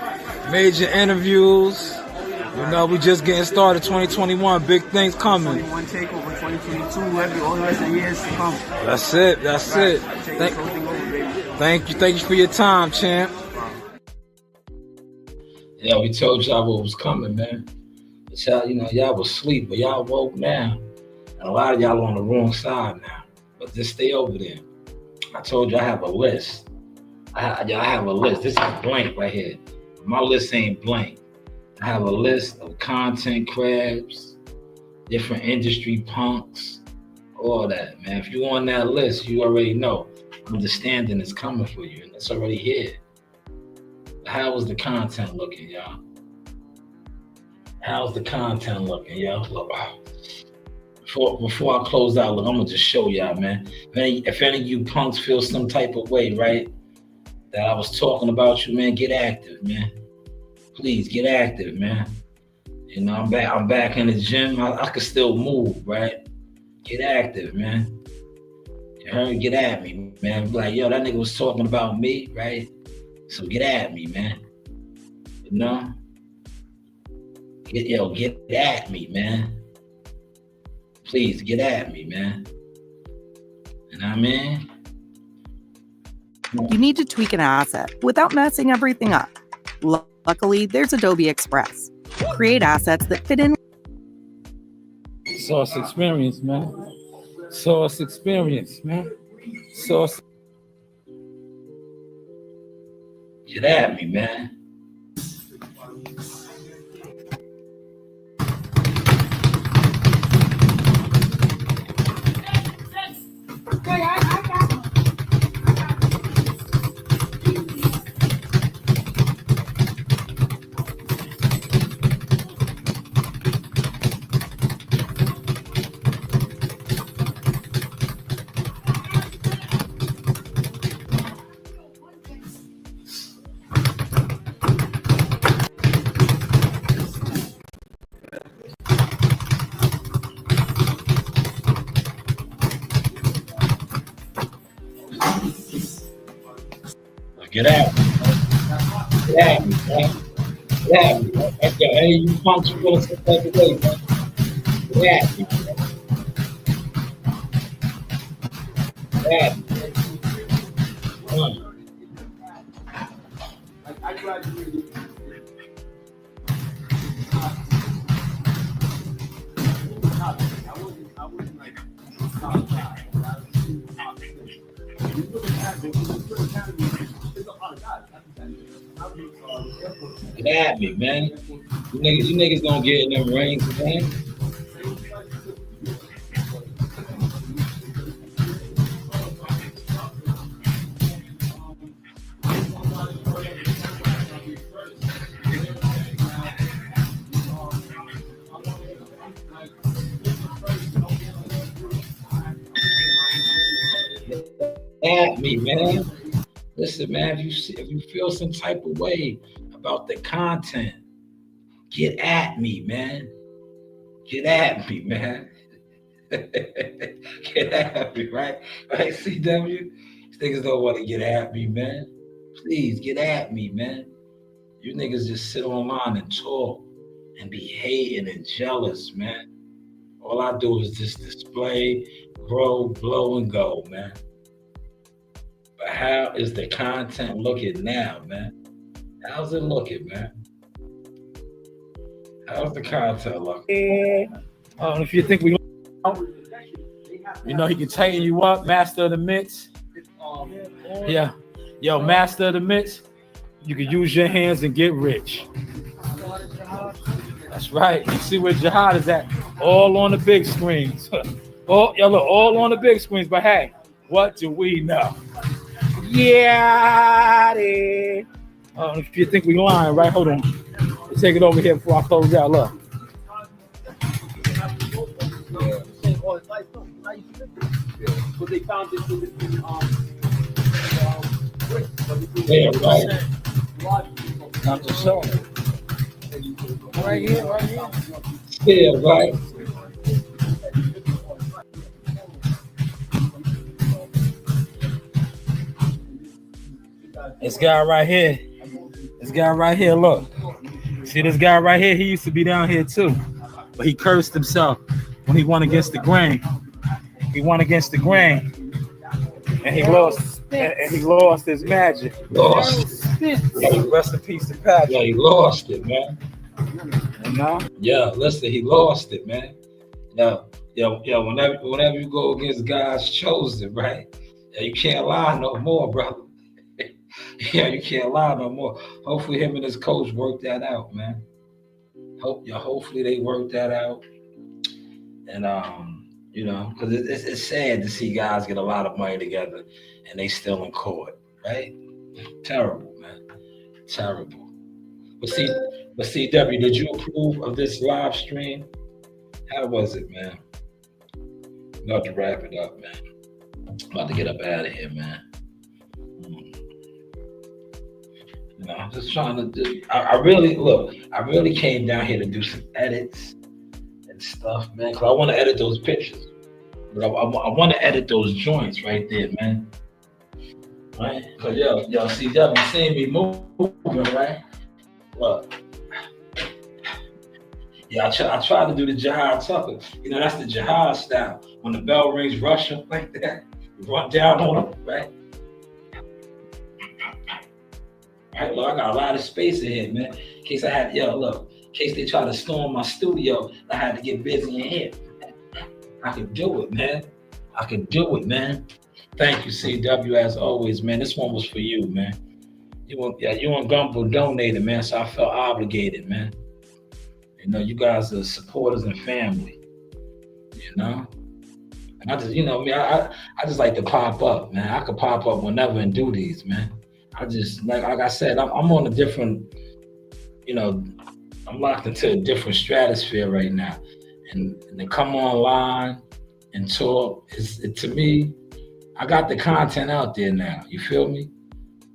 Major interviews. You know, we just getting started. 2021. Big things coming. 21 takeover, 2022. All the rest of the years to come. That's it. Thank you for your time, champ. Yeah, we told y'all what was coming, man. But y'all, you know, y'all was asleep, but y'all woke now. And a lot of y'all on the wrong side now. But just stay over there. I told you I have a list. I have a list. This is blank right here. My list ain't blank. I have a list of content crabs, different industry punks, all that, man. If you're on that list, you already know understanding is coming for you, and it's already here. How was the content looking, y'all? How's the content looking, y'all? Look, before I close out, look, I'm gonna just show y'all, man. If any of you punks feel some type of way, right, that I was talking about you, man, get active, man. Please get active, man. You know, I'm back in the gym. I can still move, right? Get active, man. You heard? Get at me, man. Be like, yo, that nigga was talking about me, right? So get at me, man. You know? Get at me, man. Please, get at me, man. You know what I mean? You need to tweak an asset without messing everything up. Luckily, there's Adobe Express. Create assets that fit in. Source experience, man. Source experience, man. Source. Get at me, man. Get at me. Get at me, man. Get at me, man. Hey, you punks feeling some type of way, man. Get at me, man. Get at me, man. Come on. Get at me, man. You niggas gonna get in them rings, man. At me, man. Listen, man, if you feel some type of way about the content, get at me, man. Get at me, man. Get at me, right? Right, CW? These niggas don't want to get at me, man. Please get at me, man. You niggas just sit online and talk and be hating and jealous, man. All I do is just display, grow, blow, and go, man. But how is the content looking now, man? How's it looking, man? How's the content looking? If you think we, you know, he can tighten you up, master of the mix. Yeah, yo, master of the mix. You can use your hands and get rich. That's right. You see where Jihad is at? All on the big screens. All on the big screens. But hey, what do we know? Yeah. If you think we lying, right? Hold on. Take it over here before I close out. Look. Yeah, right. Not the show. Right here. Yeah, right. This guy right here. Look. See this guy right here? He used to be down here too. But he cursed himself when he won against the grain. He won against the grain. And he lost. And he lost his magic. Lost. Rest in peace to Patrick. Yeah, he lost it, man. You know? Yeah, listen, he lost it, man. Yeah. Whenever you go against God's chosen, right? Yeah, you can't lie no more, brother. Yeah, you can't lie no more. Hopefully, him and his coach worked that out, man. Hopefully they worked that out. And you know, because it's sad to see guys get a lot of money together and they still in court, right? Terrible, man. Terrible. But CW, did you approve of this live stream? How was it, man? I'm about to wrap it up, man. I'm about to get up out of here, man. You know, I'm just trying to do. I really came down here to do some edits and stuff, man. Cause I want to edit those pictures, but I want to edit those joints right there, man. Right? Cause y'all see, y'all been seeing me moving, right? Look. Yeah, I try to do the Jihad Tucker. You know, that's the Jihad style. When the bell rings, rush him like that. Run down on him, right? Right, look, I got a lot of space in here, man. In case they try to storm my studio, I had to get busy in here. I could do it, man. Thank you, CW, as always, man. This one was for you, man. You and Gumbo donated, man, so I felt obligated, man. You know, you guys are supporters and family, you know? And I just, you know, I just like to pop up, man. I could pop up whenever and do these, man. I just, like I said, I'm on a different, you know, I'm locked into a different stratosphere right now. And to come online and talk, to me, I got the content out there now. You feel me?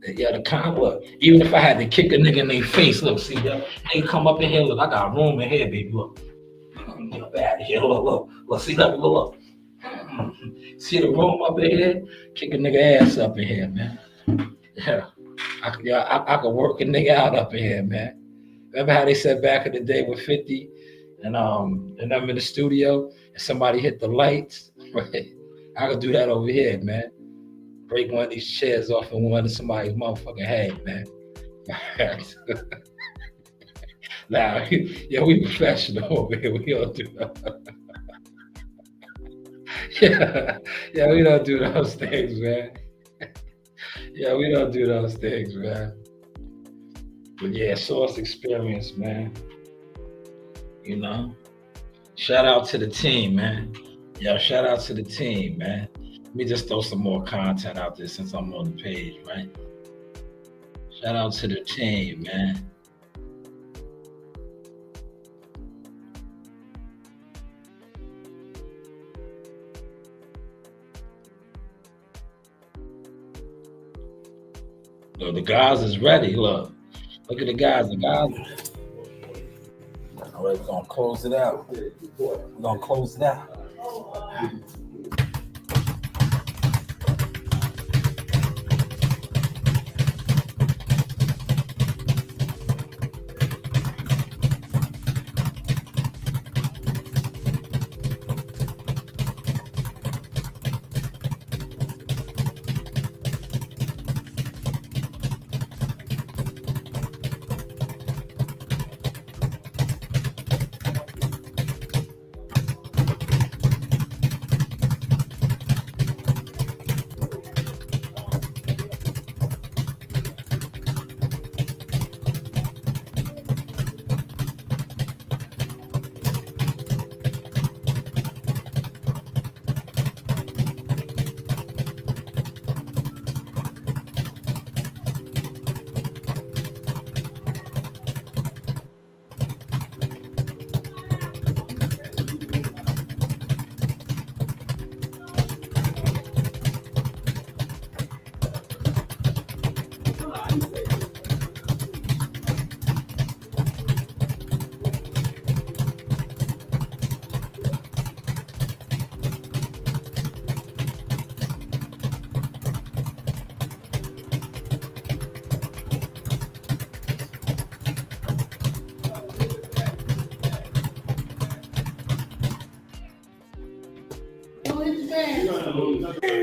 Yeah, look, even if I had to kick a nigga in their face, look, see, they come up in here, look, I got room in here, baby, look. Get up out of here, look, see, look. See the room up in here? Kick a nigga ass up in here, man. Yeah, I could work a nigga out up in here, man. Remember how they said back in the day with 50 and I'm in the studio and somebody hit the lights, right? I could do that over here, man. Break one of these chairs off in one of somebody's motherfucking head, man. Now, yeah, we professional over here. We don't do that. Yeah, we don't do those things, man. Yeah, we don't do those things, man. But yeah, Source Experience, man. You know? Shout out to the team, man. Yo, shout out to the team, man. Let me just throw some more content out there since I'm on the page, right? Shout out to the team, man. Yo, the guys is ready. Look at the guys. The guys. All right, we're gonna close it out. We're gonna close it out.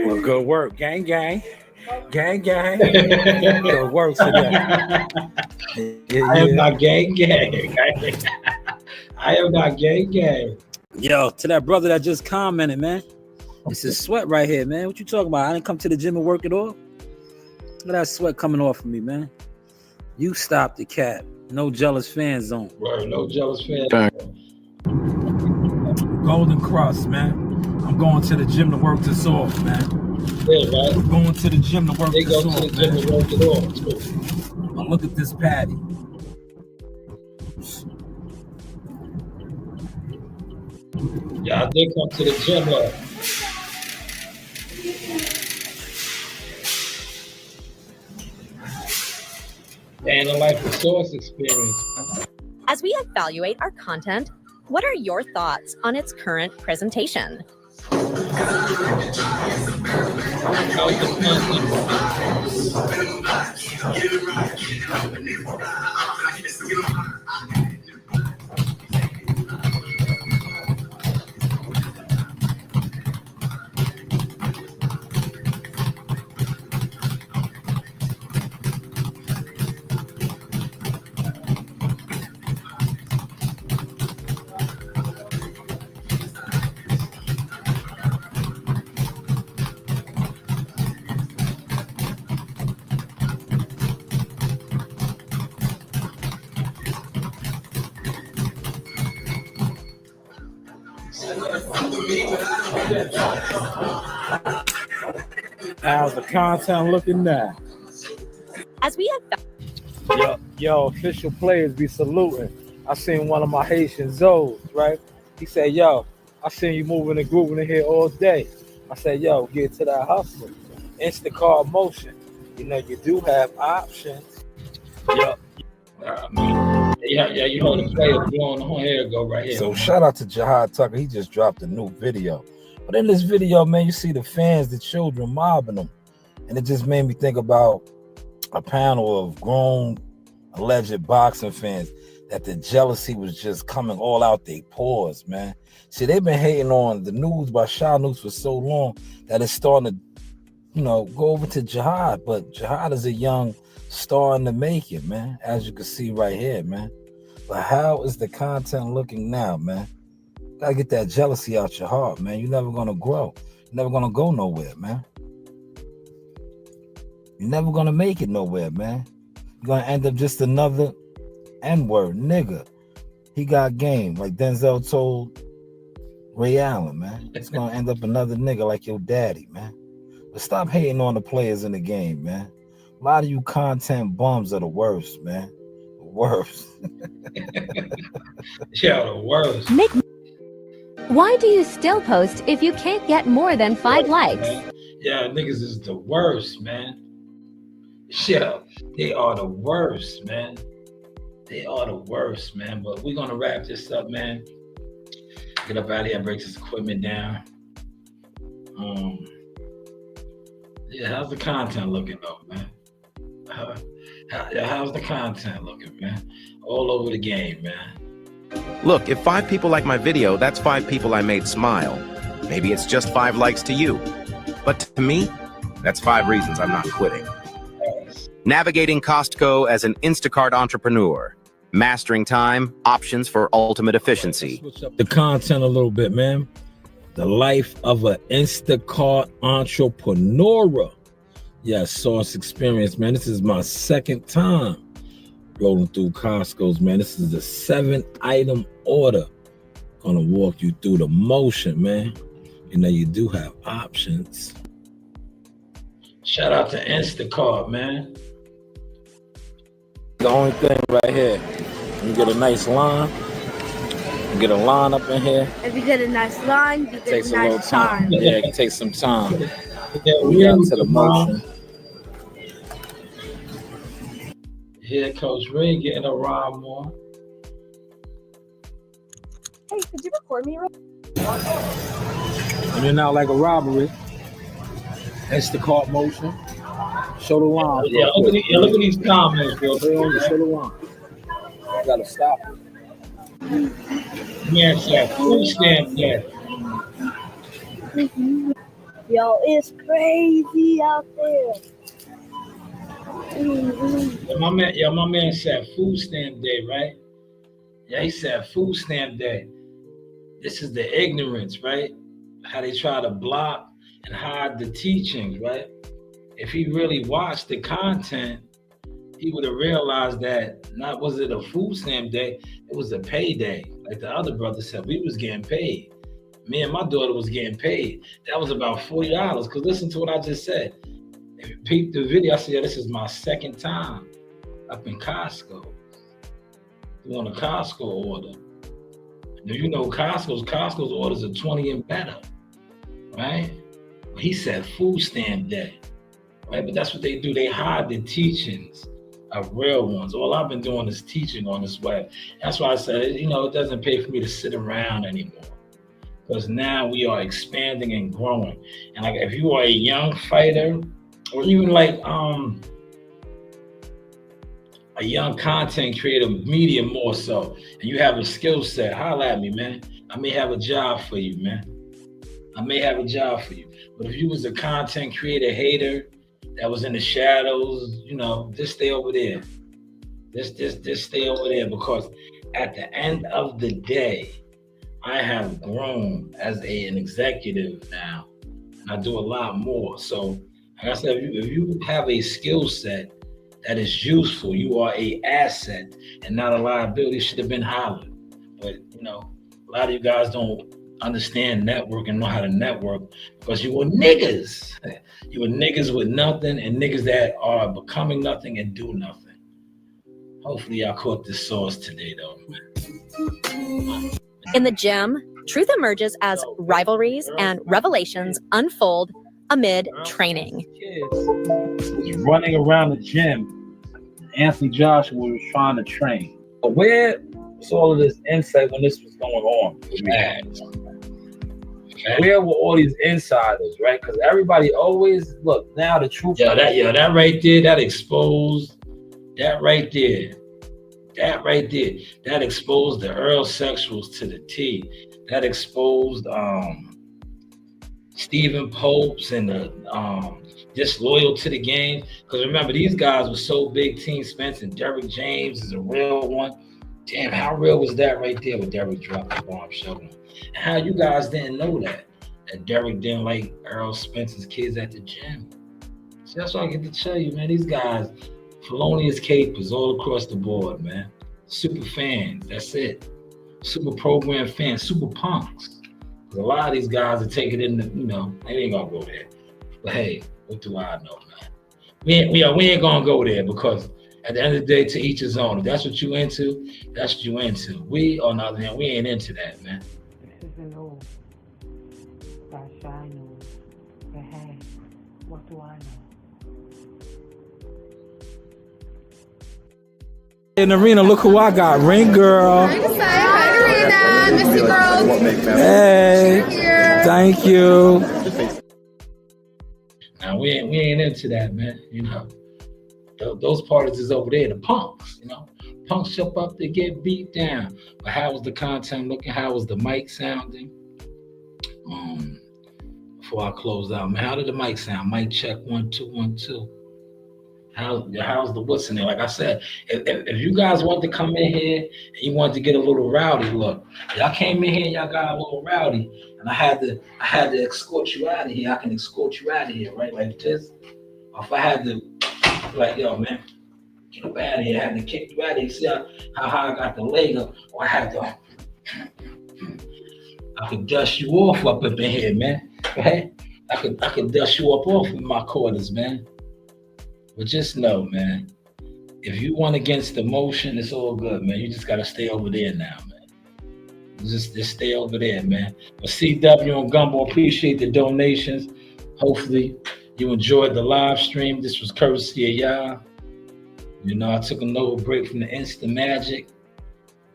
Well, good work, gang, gang, gang, gang. Good work today. I am not gang. I am not gang. Yo, to that brother that just commented, man. This is sweat right here, man. What you talking about? I didn't come to the gym and work it off. Look at that sweat coming off of me, man. You stopped the cat. No jealous fan zone. Word, no jealous fan. Golden Cross, man. I'm going to the gym to work this off, man. Yeah, right. I'm going to the gym to work They this go off, to the gym man. to work it off too. But look at this patty. Yeah, I did come to the gym. And a life of source experience. As we evaluate our content, what are your thoughts on its current presentation? How's the content looking now? As we have Yo, official players be saluting. I seen one of my Haitian Zoes, right? He said, yo, I seen you moving and grooving in here all day. I said, yo, get to that hustle. Instacart motion. You know, you do have options. Yo. Yeah, you hold the player blowing the hair go right here. So shout out to Jahad Tucker. He just dropped a new video. But in this video, man, you see the fans, the children mobbing them. And it just made me think about a panel of grown, alleged boxing fans that the jealousy was just coming all out their pores, man. See, they've been hating on the news by Shanewz for so long that it's starting to, go over to Jahad. But Jahad is a young star in the making, man, as you can see right here, man. But how is the content looking now, man? Gotta get that jealousy out your heart, man. You're never gonna grow. You're never gonna go nowhere, man. You're never gonna make it nowhere, man. You're gonna end up just another N-word nigga. He got game, like Denzel told Ray Allen, man. It's gonna end up another nigga like your daddy, man. But stop hating on the players in the game, man. A lot of you content bums are the worst, man. The worst. Yeah, the worst. Why do you still post if you can't get more than 5 likes? Yeah, niggas is the worst, man. Yeah, they are the worst, man. They are the worst, man. But we're gonna wrap this up, man. Get up out of here, break this equipment down. Yeah, how's the content looking though, man? How's the content looking, man? All over the game, man. Look, if 5 people like my video, that's 5 people I made smile. Maybe it's just 5 likes to you. But to me, that's 5 reasons I'm not quitting. Navigating Costco as an Instacart entrepreneur. Mastering time, options for ultimate efficiency. Switch up the content a little bit, man. The life of an Instacart entrepreneur. Yes, Source experience, man. This is my second time rolling through Costco's, man. This is the 7-item order. Gonna walk you through the motion, man. You know, you do have options. Shout out to Instacart, man. The only thing right here, you get a nice line. You get a line up in here. If you get a nice line, you get a nice time. Yeah, it can take some time. Yeah, We got to the motion. Here, Coach Ray getting a rhyme more. Hey, could you record me? And then now like a robbery. Instacart motion. Show the line. Yeah, look at these comments, bro. Show the line. I gotta stop it. Man, said food stamp there. Yo, it's crazy out there. Yeah, my man said food stamp day, right? Yeah, he said food stamp day. This is the ignorance, right? How they try to block and hide the teachings, right? If he really watched the content, he would have realized that not was it a food stamp day, it was a payday. Like the other brother said, we was getting paid. Me and my daughter was getting paid. That was about $40. Because listen to what I just said. If you peep the video, I said, yeah, this is my second time up in Costco. Doing a Costco order. Now, you know Costco's orders are 20 and better, right? He said food stamp day, right? But that's what they do. They hide the teachings of real ones. All I've been doing is teaching on this web. That's why I said, you know, it doesn't pay for me to sit around anymore. Because now we are expanding and growing. And like if you are a young fighter, or even like a young content creator, media more so, and you have a skill set, holla at me, man. I may have a job for you, man. I may have a job for you. But if you was a content creator hater that was in the shadows, you know, just stay over there. Just stay over there, because at the end of the day, I have grown as an executive now, and I do a lot more. So, like I said, if you have a skill set that is useful, you are a asset and not a liability. Should have been hollered. But, you know, a lot of you guys don't understand network and know how to network because you were niggas. You were niggas with nothing and niggas that are becoming nothing and do nothing. Hopefully y'all caught this sauce today, though. In the gym, truth emerges as rivalries and revelations unfold amid training. Was running around the gym. Anthony Joshua was trying to train. But where was all of this insight when this was going on? Where were all these insiders, right? Because everybody always look now the truth. That right there, that exposed that right there. That exposed the Earl sexuals to the T. That exposed Stephen Popes and the disloyal to the game. Because remember, these guys were so big. Team Spence and Derrick James is a real one. Damn, how real was that right there with Derrick dropped the bombshell? And how you guys didn't know that Derrick didn't like Earl Spence's kids at the gym. So that's what I get to tell you, man. These guys, felonious capers all across the board, man. Super fans, that's it. Super program fans, super punks. A lot of these guys are taking it in the, you know, they ain't gonna go there. But hey, what do I know, man? We ain't gonna go there because at the end of the day, to each his own. If that's what you into, that's what you into. We, on the other hand, we ain't into that, man. This is an old by Shanewz. But hey, what do I know? In the arena, look who I got. Ring girl. Hi, Arena. Miss you, girls. Hey. Thank you. Now we ain't into that, man. You know, those parties is over there. The punks, you know, punks jump up to get beat down. But how was the content looking? How was the mic sounding? Before I close out, man, how did the mic sound? Mic check 1 2 1 2. How's the what's in there? Like I said, if you guys want to come in here and you want to get a little rowdy, look, y'all came in here and y'all got a little rowdy, and I had to escort you out of here. I can escort you out of here, right? Like this. Or if I had to, like, yo, man, get up out of here. I had to kick you out of here. See how I got the leg up, or I had to. I could dust you off up in here, man. Right? I could dust you off in my quarters, man. But just know, man, if you went against the motion, it's all good, man. You just gotta stay over there now, man. Just stay over there, man. But CW and Gumbo, appreciate the donations. Hopefully you enjoyed the live stream. This was courtesy of y'all. You know, I took a little break from the Insta Magic.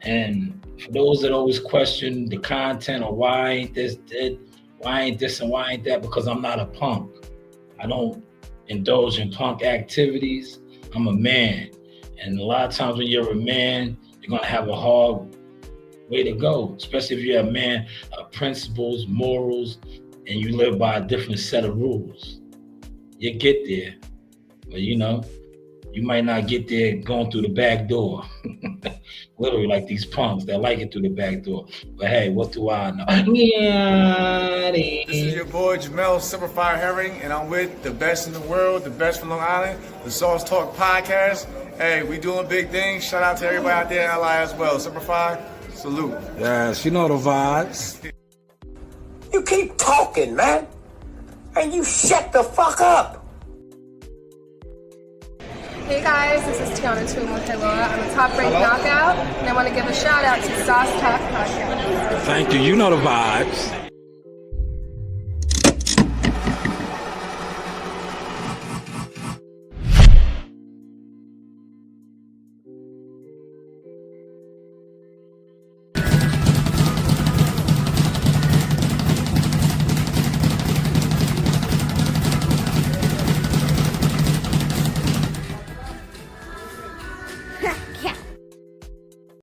And for those that always question the content or why ain't this dead, why ain't this and why ain't that, because I'm not a punk. I don't indulge in punk activities. I'm a man. And a lot of times when you're a man, you're gonna have a hard way to go, especially if you're a man of principles, morals, and you live by a different set of rules. You get there, but you know, you might not get there going through the back door. Literally like these punks that like it through the back door. But hey, what do I know? This is your boy Jamel Simplified Herring, and I'm with the best in the world, the best from Long Island, the Sauce Talk Podcast. Hey, we doing big things. Shout out to everybody out there in LI as well. Simplified, salute. Yes, you know the vibes. You keep talking, man, and you shut the fuck up. Hey guys, this is Tiana Tumo-Taylor. I'm a top-rated knockout, and I want to give a shout out to Sauce Talk Podcast. Thank you. You know the vibes.